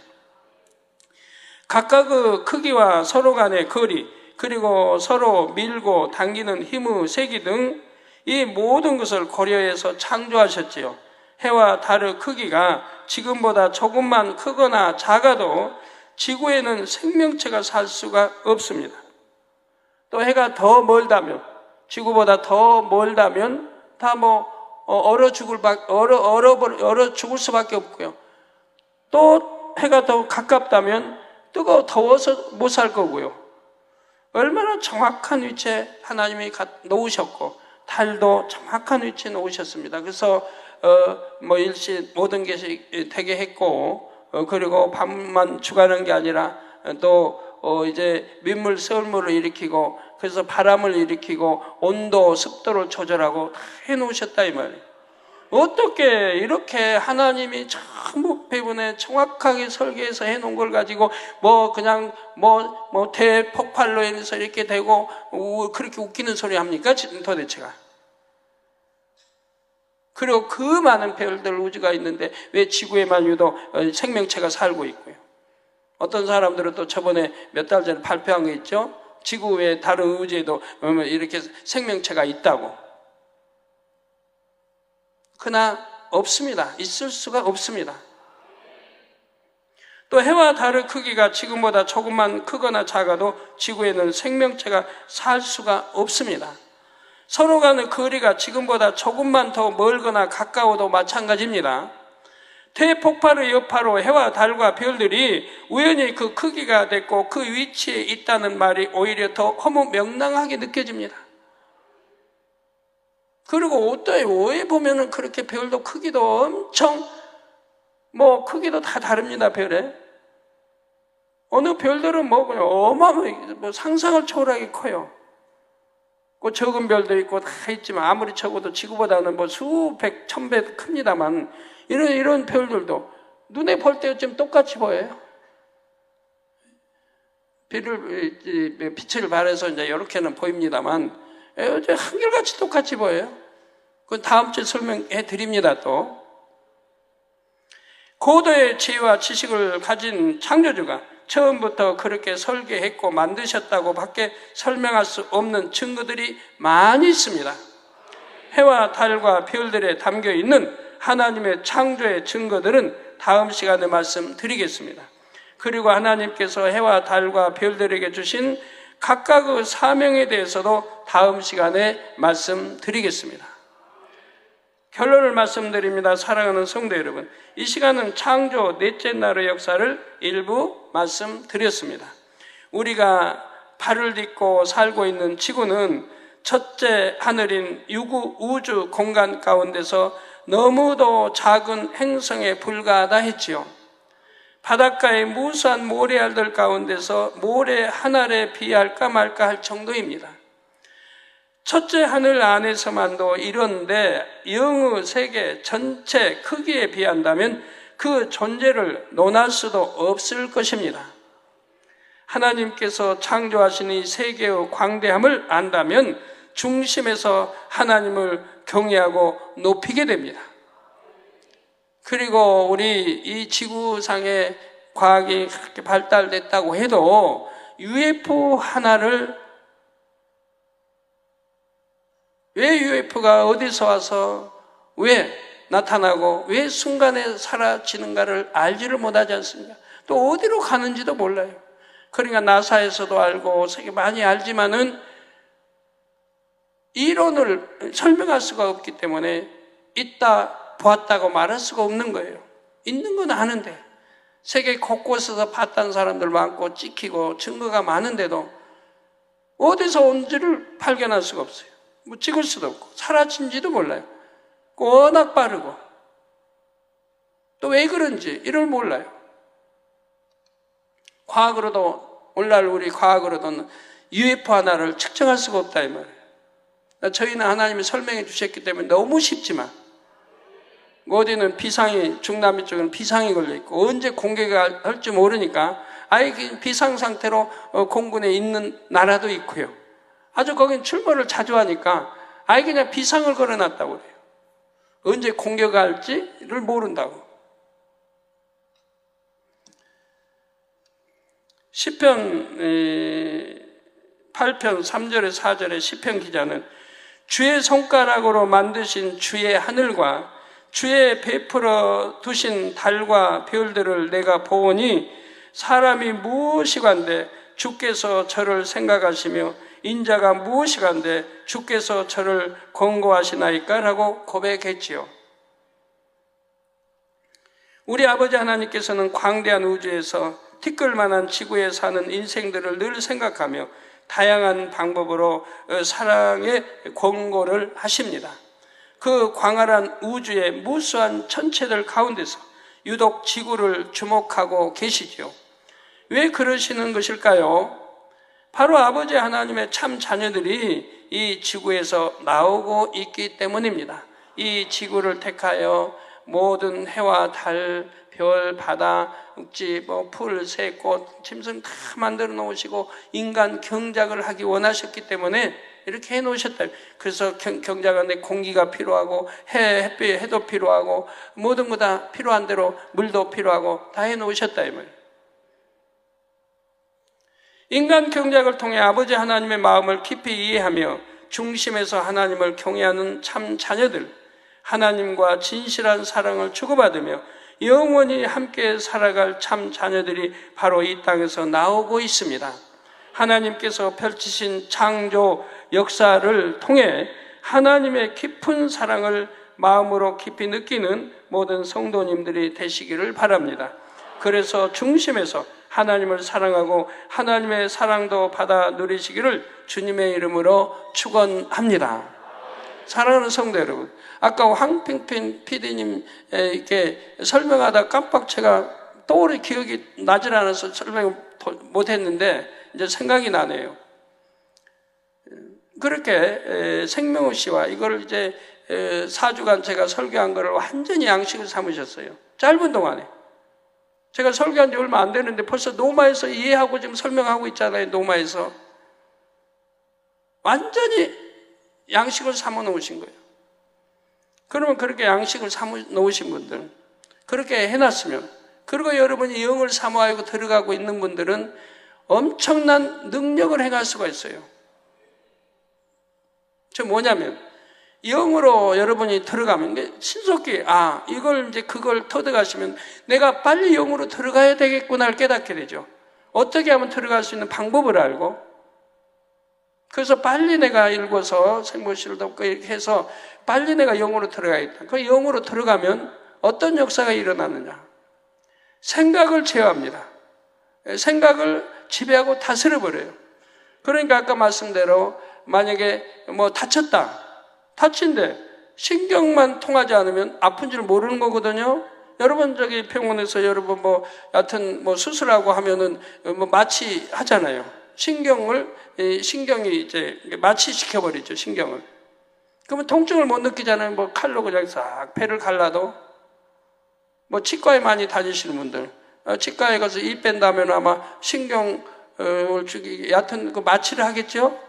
각각의 크기와 서로 간의 거리, 그리고 서로 밀고 당기는 힘의 세기 등 이 모든 것을 고려해서 창조하셨지요. 해와 달의 크기가 지금보다 조금만 크거나 작아도 지구에는 생명체가 살 수가 없습니다. 또 해가 더 멀다면, 지구보다 더 멀다면 다 얼어 죽을 수밖에 없고요. 또 해가 더 가깝다면 더워서 못 살 거고요. 얼마나 정확한 위치에 하나님이 놓으셨고, 달도 정확한 위치에 놓으셨습니다. 그래서 일시 모든 것이 되게 했고, 그리고 밤만 주가는 게 아니라 또 이제 민물 썰물을 일으키고, 그래서 바람을 일으키고 온도 습도를 조절하고 다 해놓으셨다 이 말이에요. 어떻게 이렇게 하나님이 전부 배분에 정확하게 설계해서 해놓은 걸 가지고 그냥 대폭발로 인해서 이렇게 되고 그렇게 웃기는 소리 합니까? 도대체가. 그리고 그 많은 별들 우주가 있는데 왜 지구에만 유독 생명체가 살고 있고요. 어떤 사람들은 또 저번에 몇 달 전에 발표한 거 있죠? 지구 외에 다른 우주에도 이렇게 생명체가 있다고. 그러나 없습니다. 있을 수가 없습니다. 또 해와 달의 크기가 지금보다 조금만 크거나 작아도 지구에는 생명체가 살 수가 없습니다. 서로 간의 거리가 지금보다 조금만 더 멀거나 가까워도 마찬가지입니다. 대폭발의 여파로 해와 달과 별들이 우연히 그 크기가 됐고 그 위치에 있다는 말이 오히려 더 허무맹랑하게 느껴집니다. 그리고 어떠해 보면은 그렇게 별도 크기도 엄청 크기도 다 다릅니다. 별에 어느 별들은 그냥 어마어마하게 상상을 초월하게 커요. 적은 별도 있고 다 있지만 아무리 적어도 지구보다는 수백, 천배 큽니다만 이런 별들도 눈에 볼 때 좀 똑같이 보여요. 빛을 발해서 이제 이렇게는 보입니다만 한결같이 똑같이 보여요. 그건 다음 주에 설명해 드립니다. 또 고도의 지혜와 지식을 가진 창조주가 처음부터 그렇게 설계했고 만드셨다고 밖에 설명할 수 없는 증거들이 많이 있습니다. 해와 달과 별들에 담겨 있는 하나님의 창조의 증거들은 다음 시간에 말씀드리겠습니다. 그리고 하나님께서 해와 달과 별들에게 주신 각각의 사명에 대해서도 다음 시간에 말씀드리겠습니다. 결론을 말씀드립니다. 사랑하는 성도 여러분, 이 시간은 창조 넷째 날의 역사를 일부 말씀드렸습니다. 우리가 발을 딛고 살고 있는 지구는 첫째 하늘인 유구 우주 공간 가운데서 너무도 작은 행성에 불과하다 했지요. 바닷가의 무수한 모래알들 가운데서 모래 한 알에 비할까 말까 할 정도입니다. 첫째 하늘 안에서만도 이런데 영의 세계 전체 크기에 비한다면 그 존재를 논할 수도 없을 것입니다. 하나님께서 창조하신 이 세계의 광대함을 안다면 중심에서 하나님을 경외하고 높이게 됩니다. 그리고 우리 이 지구상의 과학이 그렇게 발달됐다고 해도 UFO 하나를 왜 UFO가 어디서 와서 왜 나타나고 왜 순간에 사라지는가를 알지를 못하지 않습니까? 또 어디로 가는지도 몰라요. 그러니까 나사에서도 알고 세계 많이 알지만은 이론을 설명할 수가 없기 때문에 있다 보았다고 말할 수가 없는 거예요. 있는 건 아는데 세계 곳곳에서 봤다는 사람들 많고 찍히고 증거가 많은데도 어디서 온지를 발견할 수가 없어요. 찍을 수도 없고 사라진지도 몰라요. 워낙 빠르고 또 왜 그런지 이를 몰라요. 과학으로도 오늘날 우리 과학으로도는 UFO 하나를 측정할 수가 없다 이 말이에요. 저희는 하나님이 설명해 주셨기 때문에 너무 쉽지만 어디는 비상이, 중남미 쪽은 비상이 걸려 있고 언제 공격을 할지 모르니까 아예 비상 상태로 공군에 있는 나라도 있고요. 아주 거긴 출몰을 자주 하니까 아예 그냥 비상을 걸어놨다고 그래요. 언제 공격할지를 모른다고. 시편 8편 3절에 4절에 시편 기자는 주의 손가락으로 만드신 주의 하늘과 주의 베풀어 두신 달과 별들을 내가 보오니 사람이 무엇이간데 주께서 저를 생각하시며 인자가 무엇이간데 주께서 저를 권고하시나이까? 라고 고백했지요. 우리 아버지 하나님께서는 광대한 우주에서 티끌만한 지구에 사는 인생들을 늘 생각하며 다양한 방법으로 사랑의 권고를 하십니다. 그 광활한 우주의 무수한 천체들 가운데서 유독 지구를 주목하고 계시지요. 왜 그러시는 것일까요? 바로 아버지 하나님의 참 자녀들이 이 지구에서 나오고 있기 때문입니다. 이 지구를 택하여 모든 해와 달, 별, 바다, 육지, 풀, 새, 꽃, 짐승 다 만들어 놓으시고 인간 경작을 하기 원하셨기 때문에 이렇게 해놓으셨다. 그래서 경작하는데 공기가 필요하고 햇빛, 해도 필요하고 모든 거 다 필요한 대로 물도 필요하고 다 해놓으셨다 이 말이에요. 인간 경작을 통해 아버지 하나님의 마음을 깊이 이해하며 중심에서 하나님을 경외하는 참 자녀들, 하나님과 진실한 사랑을 주고받으며 영원히 함께 살아갈 참 자녀들이 바로 이 땅에서 나오고 있습니다. 하나님께서 펼치신 창조 역사를 통해 하나님의 깊은 사랑을 마음으로 깊이 느끼는 모든 성도님들이 되시기를 바랍니다. 그래서 중심에서 하나님을 사랑하고 하나님의 사랑도 받아 누리시기를 주님의 이름으로 축원합니다. 사랑하는 성도 여러분, 아까 황핑핑 PD님 이렇게 설명하다 깜빡 제가 떠오르 기억이 나질 않아서 설명 못했는데 이제 생각이 나네요. 그렇게 생명우 씨와 이걸 이제 4주간 제가 설교한 거를 완전히 양식을 삼으셨어요. 짧은 동안에. 제가 설교한 지 얼마 안 되는데 벌써 노마에서 이해하고 지금 설명하고 있잖아요. 노마에서. 완전히 양식을 삼아 놓으신 거예요. 그러면 그렇게 양식을 삼아 놓으신 분들, 그렇게 해놨으면, 그리고 여러분이 영을 사모하고 들어가고 있는 분들은 엄청난 능력을 행할 수가 있어요. 저 뭐냐면, 영으로 여러분이 들어가면, 신속히, 이걸 이제 그걸 터득하시면 내가 빨리 영으로 들어가야 되겠구나를 깨닫게 되죠. 어떻게 하면 들어갈 수 있는 방법을 알고, 그래서 빨리 내가 읽어서 생모시를 덮고 이렇게 해서 빨리 내가 영으로 들어가야겠다. 그 영으로 들어가면 어떤 역사가 일어나느냐. 생각을 제어합니다. 생각을 지배하고 다스려버려요. 그러니까 아까 말씀대로 만약에 다쳤다. 다친데 신경만 통하지 않으면 아픈 줄 모르는 거거든요. 여러분 저기 병원에서 여러분 여하튼 수술하고 하면은 마취 하잖아요. 신경이 이제 마취시켜버리죠, 신경을. 그러면 통증을 못 느끼잖아요. 칼로 그냥 싹 배를 갈라도. 치과에 많이 다니시는 분들. 치과에 가서 이 뺀다면 아마 신경을 얕은 마취를 하겠죠?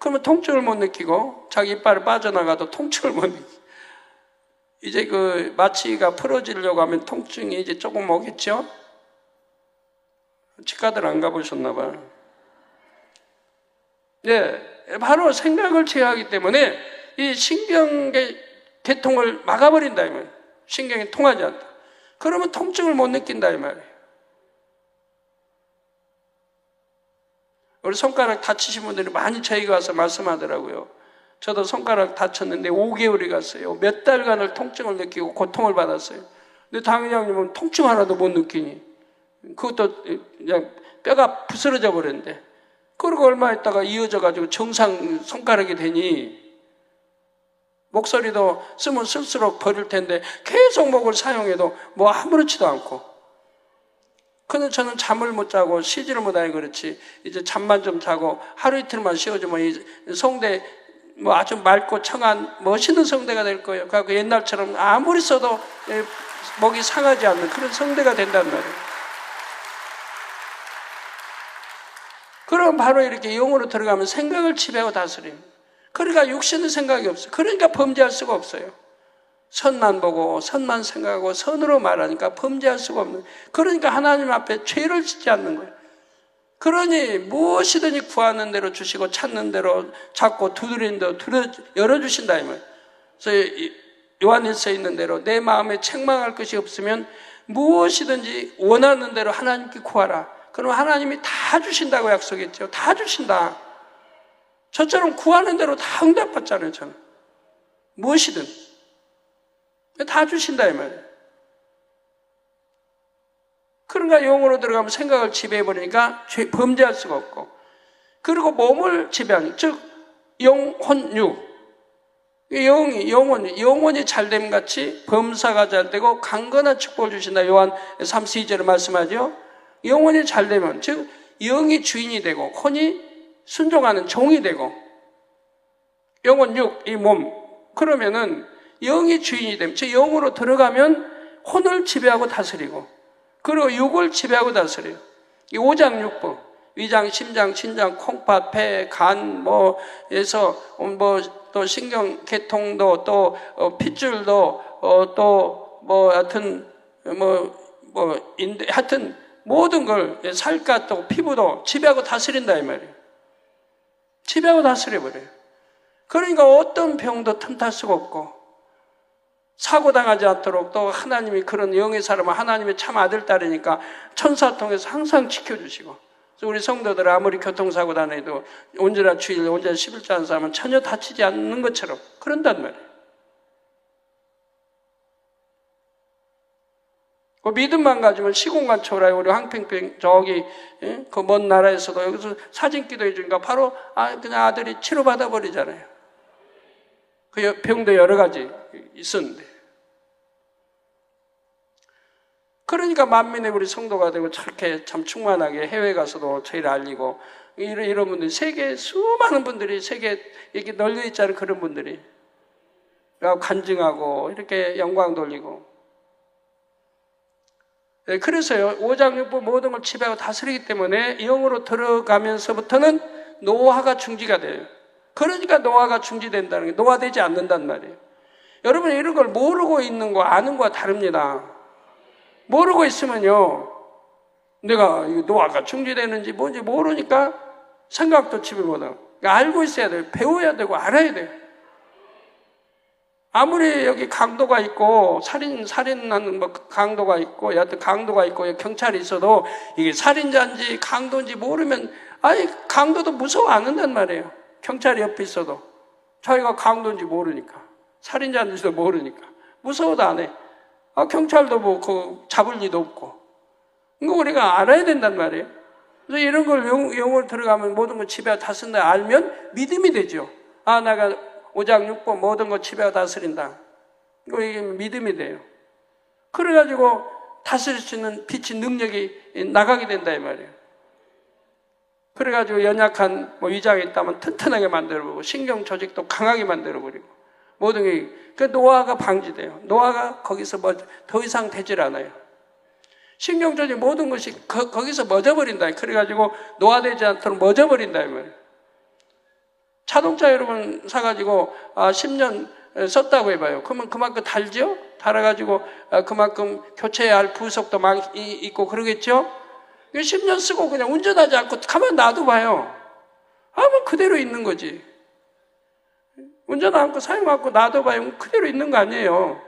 그러면 통증을 못 느끼고 자기 이빨을 빠져나가도 통증을 못 느끼고. 이제 마취가 풀어지려고 하면 통증이 이제 조금 오겠죠? 치과들 안 가보셨나 봐요. 네, 바로 생각을 제어하기 때문에 이 신경의 개통을 막아버린다 이 말이에요. 신경이 통하지 않다. 그러면 통증을 못 느낀다 이 말이에요. 우리 손가락 다치신 분들이 많이 저희가 와서 말씀하더라고요. 저도 손가락 다쳤는데 5개월이 갔어요. 몇 달간을 통증을 느끼고 고통을 받았어요. 근데 당회장님은 통증 하나도 못 느끼니 그것도 그냥 뼈가 부스러져 버렸는데, 그리고 얼마 있다가 이어져가지고 정상 손가락이 되니 목소리도 쓰면 쓸수록 버릴 텐데 계속 목을 사용해도 아무렇지도 않고. 근데 저는 잠을 못 자고 쉬지를 못하니 그렇지 이제 잠만 좀 자고 하루 이틀만 쉬어주면 이 성대 뭐 아주 맑고 청한 멋있는 성대가 될 거예요. 그래서 옛날처럼 아무리 써도 목이 상하지 않는 그런 성대가 된단 말이에요. 그럼 바로 이렇게 영으로 들어가면 생각을 지배하고 다스려요. 그러니까 육신의 생각이 없어요. 그러니까 범죄할 수가 없어요. 선만 보고 선만 생각하고 선으로 말하니까 범죄할 수가 없는, 그러니까 하나님 앞에 죄를 짓지 않는 거예요. 그러니 무엇이든지 구하는 대로 주시고 찾는 대로 찾고 두드리는 대로 열어주신다 이 말이에요. 그래서 요한일서에 있는 대로 내 마음에 책망할 것이 없으면 무엇이든지 원하는 대로 하나님께 구하라. 그럼 하나님이 다 주신다고 약속했죠. 다 주신다. 저처럼 구하는 대로 다 응답받잖아요. 저는 무엇이든 다 주신다 이 말이에요. 그러니까 영으로 들어가면 생각을 지배해버리니까 범죄할 수가 없고, 그리고 몸을 지배하는, 즉 영혼육, 영혼이 잘됨 같이 범사가 잘되고 강건한 축복을 주신다. 요한 3:2절에 말씀하죠. 영혼이 잘되면, 즉 영이 주인이 되고 혼이 순종하는 종이 되고, 영혼육, 이 몸, 그러면은 영이 주인이 되면, 즉 영으로 들어가면 혼을 지배하고 다스리고, 그리고 육을 지배하고 다스려요. 이 오장육부, 위장, 심장, 신장, 콩팥, 폐, 간, 에서 또 신경 계통도, 또 핏줄도, 또 하여튼 하여튼 모든 걸, 살갗, 또 피부도 지배하고 다스린다 이 말이에요. 지배하고 다스려버려요. 그러니까 어떤 병도 틈탈 수가 없고, 사고당하지 않도록, 또 하나님이 그런 영의 사람은 하나님의 참 아들, 딸이니까 천사 통해서 항상 지켜주시고, 그래서 우리 성도들 아무리 교통사고 다녀도 온전한 주일, 온전한 11조 하는 사람은 전혀 다치지 않는 것처럼 그런단 말이에요. 그 믿음만 가지면 시공간 초월해. 우리 황평평 저기 그 먼 나라에서도 여기서 사진 기도해 주니까 바로 그냥 아들이 치료받아 버리잖아요. 그 병도 여러 가지 있었는데. 그러니까 만민의 우리 성도가 되고 저렇게 참 충만하게 해외 가서도 저희를 알리고, 이런 분들이, 세계 수많은 분들이 세계에 이렇게 널려 있잖아요. 그런 분들이 간증하고 이렇게 영광 돌리고. 그래서요, 오장육부 모든 걸 지배하고 다스리기 때문에 영으로 들어가면서부터는 노화가 중지가 돼요. 그러니까 노화가 중지된다는 게, 노화되지 않는단 말이에요. 여러분, 이런 걸 모르고 있는 거 아는 거와 다릅니다. 모르고 있으면요, 내가 노화가 중지되는지 뭔지 모르니까 생각도 지배 못하고. 그러니까 알고 있어야 돼요. 배워야 되고 알아야 돼요. 아무리 여기 강도가 있고 살인하는 강도가 있고, 여하튼 강도가 있고 경찰이 있어도 이게 살인자인지 강도인지 모르면 강도도 무서워 안 한단 말이에요. 경찰이 옆에 있어도 자기가 강도인지 모르니까, 살인자인지도 모르니까 무서워도 안 해. 경찰도 잡을 리도 없고. 이거 우리가 알아야 된단 말이에요. 그래서 이런 걸 영으로 들어가면 모든 걸 지배하고 다스린다 알면 믿음이 되죠. 내가 오장육부 모든 걸 지배하고 다스린다. 이게 믿음이 돼요. 그래가지고 다스릴 수 있는 빛의 능력이 나가게 된다 이 말이에요. 그래가지고 연약한 위장이 있다면 튼튼하게 만들어버리고, 신경 조직도 강하게 만들어버리고, 모든 게, 그 노화가 방지돼요. 노화가 거기서 더 이상 되질 않아요. 신경 조직 모든 것이 거기서 멎어버린다. 그래가지고 노화되지 않도록 멎어버린다 이 말이에요. 자동차 여러분 사가지고 10년 썼다고 해봐요. 그러면 그만큼 달죠? 달아가지고 그만큼 교체해야 할 부속도 많이 있고 그러겠죠? 10년 쓰고 그냥 운전하지 않고 가만 놔둬봐요. 뭐 그대로 있는 거지. 운전 않고 사용 않고 놔둬봐요. 그대로 있는 거 아니에요.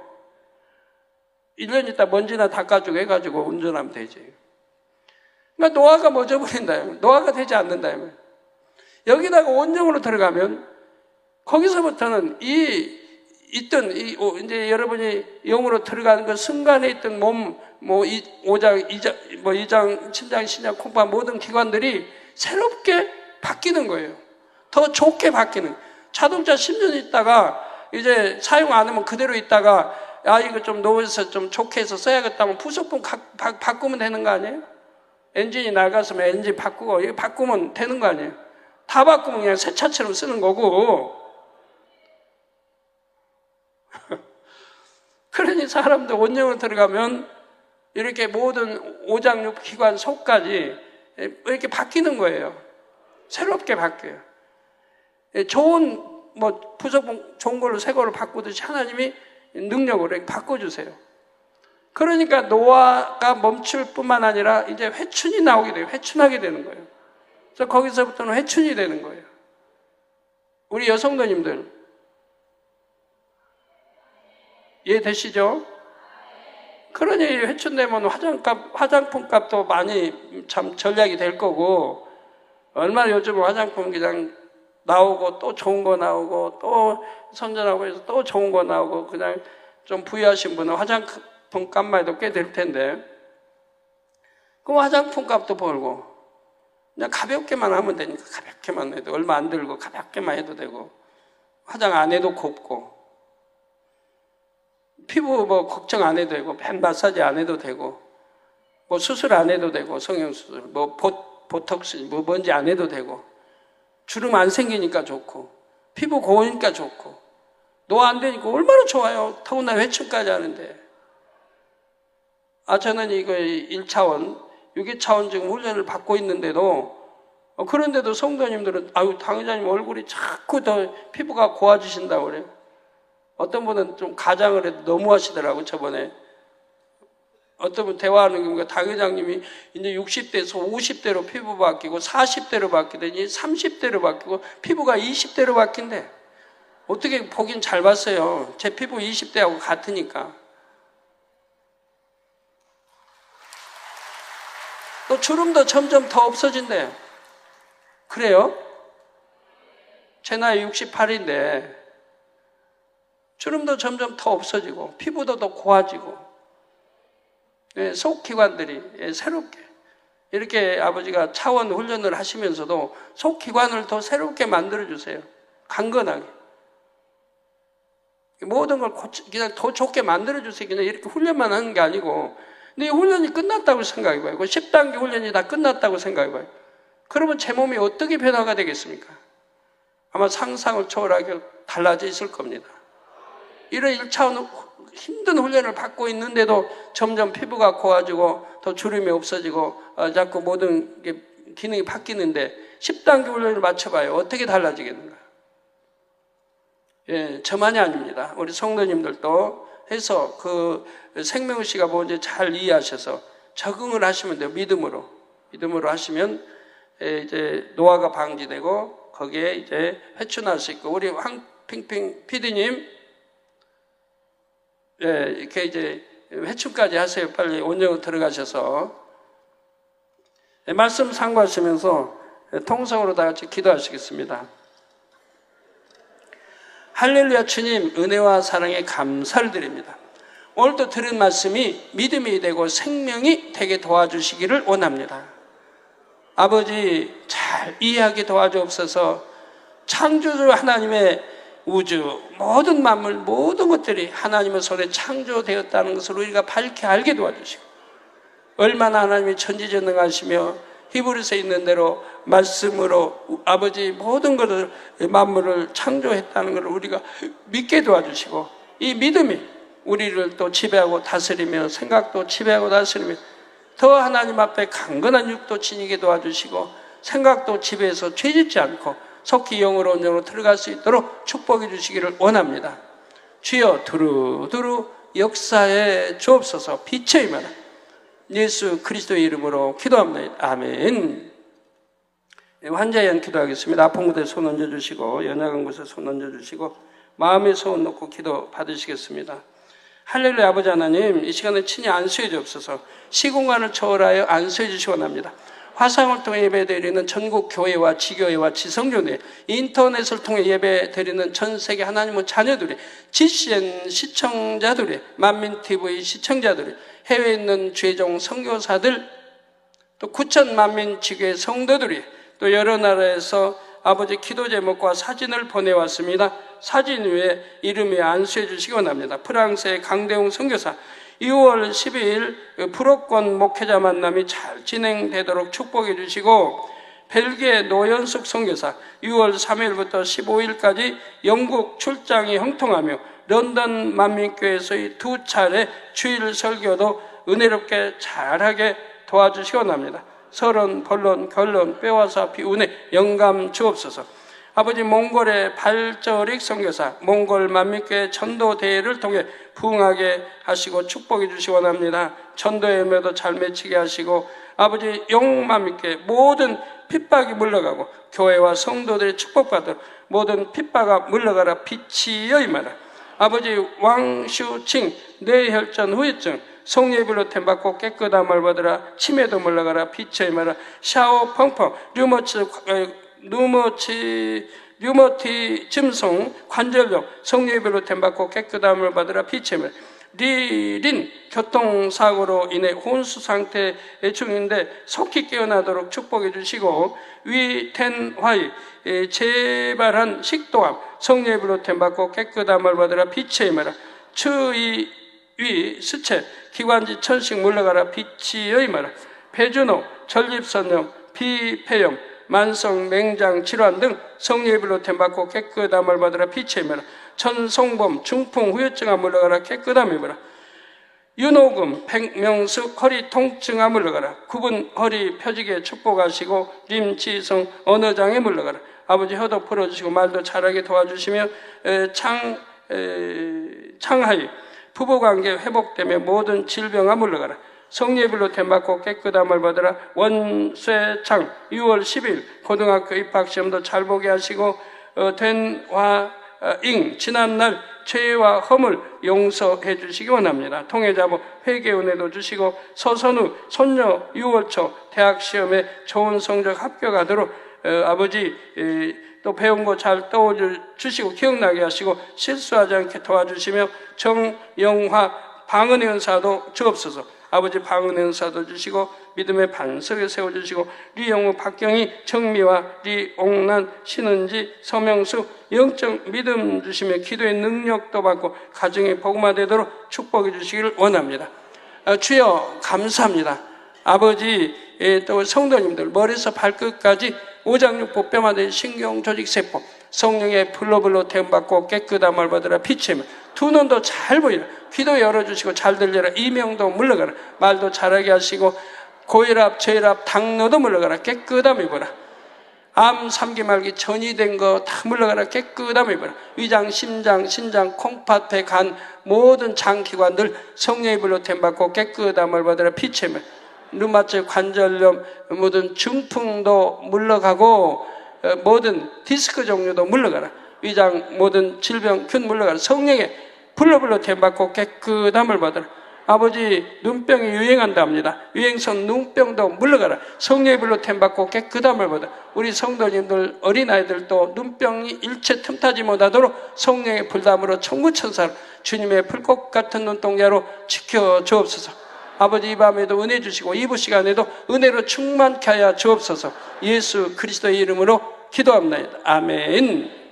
1년 있다 먼지나 닦아주고 해가지고 운전하면 되지. 그러니까 노화가 멎어버린다. 노화가 되지 않는다. 여기다가 온영으로 들어가면 거기서부터는 이제 여러분이 영으로 들어가는 그 순간에 있던 몸, 이장, 신장, 신장, 콩팥 모든 기관들이 새롭게 바뀌는 거예요. 더 좋게 바뀌는. 자동차 10년 있다가 이제 사용 안 하면 그대로 있다가 이거 좀 놓아서 좀 좋게 해서 써야겠다면 부속품 바꾸면 되는 거 아니에요? 엔진이 낡았으면 엔진 바꾸고 이거 바꾸면 되는 거 아니에요? 다 바꾸면 그냥 새 차처럼 쓰는 거고, 그러니 사람들 원령을 들어가면 이렇게 모든 오장육 기관 속까지 이렇게 바뀌는 거예요. 새롭게 바뀌어요. 좋은 부속 좋은 걸로 새 걸로 바꾸듯이 하나님이 능력으로 이렇게 바꿔주세요. 그러니까 노화가 멈출 뿐만 아니라 이제 회춘이 나오게 돼요. 회춘하게 되는 거예요. 그래서 거기서부터는 회춘이 되는 거예요. 우리 여성도님들 이해되시죠? 그러니 회춘되면 화장품 값도 많이 참 절약이 될 거고, 얼마나 요즘 화장품 그냥 나오고 또 좋은 거 나오고 또 선전하고 해서 또 좋은 거 나오고, 그냥 좀 부유하신 분은 화장품 값만 해도 꽤 될 텐데, 그럼 화장품 값도 벌고 그냥 가볍게만 하면 되니까 가볍게만 해도 얼마 안 들고 가볍게만 해도 되고, 화장 안 해도 곱고, 피부 걱정 안 해도 되고, 팬 마사지 안 해도 되고, 수술 안 해도 되고, 성형수술, 보톡스, 뭔지 안 해도 되고, 주름 안 생기니까 좋고, 피부 고우니까 좋고, 노화 안 되니까 얼마나 좋아요. 더구나 회춘까지 하는데. 저는 이거 1차원, 6차원 지금 훈련을 받고 있는데도, 그런데도 성도님들은, 당회장님 얼굴이 자꾸 더 피부가 고와지신다고 그래요. 어떤 분은 좀 가장을 해도 너무 하시더라고요, 저번에. 어떤 분 대화하는 경우가 당회장님이 이제 60대에서 50대로 피부 바뀌고 40대로 바뀌더니 30대로 바뀌고 피부가 20대로 바뀐대. 어떻게 보긴 잘 봤어요. 제 피부 20대하고 같으니까. 또 주름도 점점 더 없어진대요. 그래요? 제 나이 68인데 주름도 점점 더 없어지고 피부도 더 고와지고, 속기관들이 새롭게 이렇게 아버지가 차원 훈련을 하시면서도 속기관을 더 새롭게 만들어주세요. 강건하게. 모든 걸 그냥 더 좋게 만들어주세요. 그냥 이렇게 훈련만 하는 게 아니고, 근데 이 훈련이 끝났다고 생각해봐요. 10단계 훈련이 다 끝났다고 생각해봐요. 그러면 제 몸이 어떻게 변화가 되겠습니까? 아마 상상을 초월하게 달라져 있을 겁니다. 이런 1차원 힘든 훈련을 받고 있는데도 점점 피부가 고와지고 더 주름이 없어지고 자꾸 모든 게 기능이 바뀌는데 10단계 훈련을 맞춰봐요. 어떻게 달라지겠는가? 저만이 아닙니다. 우리 성도님들도 해서 그 생명의식가 뭔지 잘 이해하셔서 적응을 하시면 돼요. 믿음으로 하시면 이제 노화가 방지되고 거기에 이제 회춘할 수 있고, 우리 황핑핑 PD님 이렇게 이제 회춘까지 하세요. 빨리 원정으로 들어가셔서 말씀 상고하시면서 통성으로 다 같이 기도하시겠습니다. 할렐루야. 주님 은혜와 사랑에 감사를 드립니다. 오늘도 들은 말씀이 믿음이 되고 생명이 되게 도와주시기를 원합니다. 아버지 잘 이해하게 도와주옵소서. 창조주 하나님의 우주, 모든 만물, 모든 것들이 하나님의 손에 창조되었다는 것을 우리가 밝게 알게 도와주시고, 얼마나 하나님이 천지전능하시며 히브리서에 있는 대로 말씀으로 아버지 모든 것을, 만물을 창조했다는 것을 우리가 믿게 도와주시고, 이 믿음이 우리를 또 지배하고 다스리며 생각도 지배하고 다스리며 더 하나님 앞에 강건한 육도 지니게 도와주시고, 생각도 지배해서 죄짓지 않고 속히 영으로 온전으로 들어갈 수 있도록 축복해 주시기를 원합니다. 주여 두루두루 역사에 주옵소서. 빛의 임하라. 예수 그리스도의 이름으로 기도합니다. 아멘. 환자연 기도하겠습니다. 아픈 곳에 손 얹어주시고 연약한 곳에 손 얹어주시고 마음에 손 놓고 기도 받으시겠습니다. 할렐루야. 아버지 하나님, 이 시간에 친히 안수해 주옵소서. 시공간을 초월하여 안수해 주시기 원합니다. 화상을 통해 예배드리는 전국 교회와 지교회와 지성교회, 인터넷을 통해 예배드리는 전 세계 하나님의 자녀들이, GCN 시청자들이, 만민TV 시청자들이, 해외에 있는 죄종 선교사들, 또 9천 만민 지교회 성도들이, 또 여러 나라에서 아버지 기도 제목과 사진을 보내왔습니다. 사진 위에 이름에 안수해 주시기 원합니다. 프랑스의 강대웅 선교사, 2월 12일 불어권 목회자 만남이 잘 진행되도록 축복해 주시고, 벨기에 노현숙 선교사 6월 3일부터 15일까지 영국 출장이 형통하며 런던 만민교회에서의 2차례 주일 설교도 은혜롭게 잘하게 도와주시기 원합니다. 서론, 본론, 결론, 빼와사 비운에 영감 주옵소서. 아버지, 몽골의 발저릭 선교사, 몽골 만민교회 전도대회를 통해 부흥하게 하시고 축복해 주시기 원합니다. 전도의 매도 잘 맺히게 하시고, 아버지, 영만민교회 모든 핍박이 물러가고 교회와 성도들의 축복받도록 모든 핍박아 물러가라. 빛이여 임하라. 아버지, 왕슈칭, 뇌혈전 후유증, 성예비로 템받고 깨끗함을 받으라. 치매도 물러가라. 빛이여 임하라. 샤오 펑펑, 류머티즘성, 관절염, 성예비로 템받고 깨끗함을 받으라. 빛이여 임하라. 리린, 교통사고로 인해 혼수 상태 중인데 속히 깨어나도록 축복해 주시고, 위텐화이, 재발한 식도암, 성예비로 템받고 깨끗함을 받으라. 빛의 임하라. 추위, 스체, 기관지 천식 물러가라. 빛이여 임하라. 배준호, 전립선염, 비폐염, 만성 맹장 질환 등 성예비로 템받고 깨끗함을 받으라. 빛의 임하라. 천송범, 중풍, 후유증아 물러가라. 깨끗함을 입어라. 윤호금, 백명숙, 허리 통증아 물러가라. 구분 허리 펴지게 축복하시고, 림지성, 언어장애 물러가라. 아버지, 혀도 풀어주시고 말도 잘하게 도와주시며, 창하이, 부부관계 회복되며 모든 질병아 물러가라. 성예비로 템받고 깨끗함을 받으라. 원쇠창, 6월 10일 고등학교 입학시험도 잘 보게 하시고, 된화잉, 지난날 죄와 허물 용서해 주시기 원합니다. 통해자부 회개운에도 주시고, 서선우 손녀 6월 초 대학시험에 좋은 성적 합격하도록 아버지 또 배운 거 잘 떠주시고 기억나게 하시고 실수하지 않게 도와주시며, 정영화 방언의 은사도 주옵소서. 아버지, 방언의 은사도 주시고 믿음의 반석을 세워주시고, 리영우, 박경희, 정미와 리옥란, 신은지, 서명수 영적 믿음 주시며 기도의 능력도 받고 가정이 복음화되도록 축복해 주시기를 원합니다. 주여, 감사합니다. 아버지, 또 성도님들 머리에서 발끝까지 오장육부 뼈마다 신경 조직 세포 성령의 불로불로 태움받고 깨끗함을 받으라. 빛의 두 눈도 잘 보이라. 귀도 열어주시고 잘 들려라. 이명도 물러가라. 말도 잘하게 하시고 고혈압, 저혈압, 당뇨도 물러가라. 깨끗함 입어라. 암, 삼기말기 전이 된 거 다 물러가라. 깨끗함 입어라. 위장, 심장, 신장, 콩팥, 배, 간 모든 장기관들 성령의 불로 태움받고 깨끗함을 받으라. 빛의 류마트, 관절염, 모든 중풍도 물러가고 모든 디스크 종류도 물러가라. 위장 모든 질병 균 물러가라. 성령의 불로 템받고 깨끗함을 받으라. 아버지, 눈병이 유행한답니다. 유행성 눈병도 물러가라. 성령의 불로 템받고 깨끗함을 받으라. 우리 성도님들, 어린아이들도 눈병이 일체 틈타지 못하도록 성령의 불담으로 천구천사로 주님의 불꽃 같은 눈동자로 지켜 주옵소서. 아버지, 이 밤에도 은혜 주시고 이부 시간에도 은혜로 충만케 하여 주옵소서. 예수 그리스도의 이름으로 기도합니다. 아멘.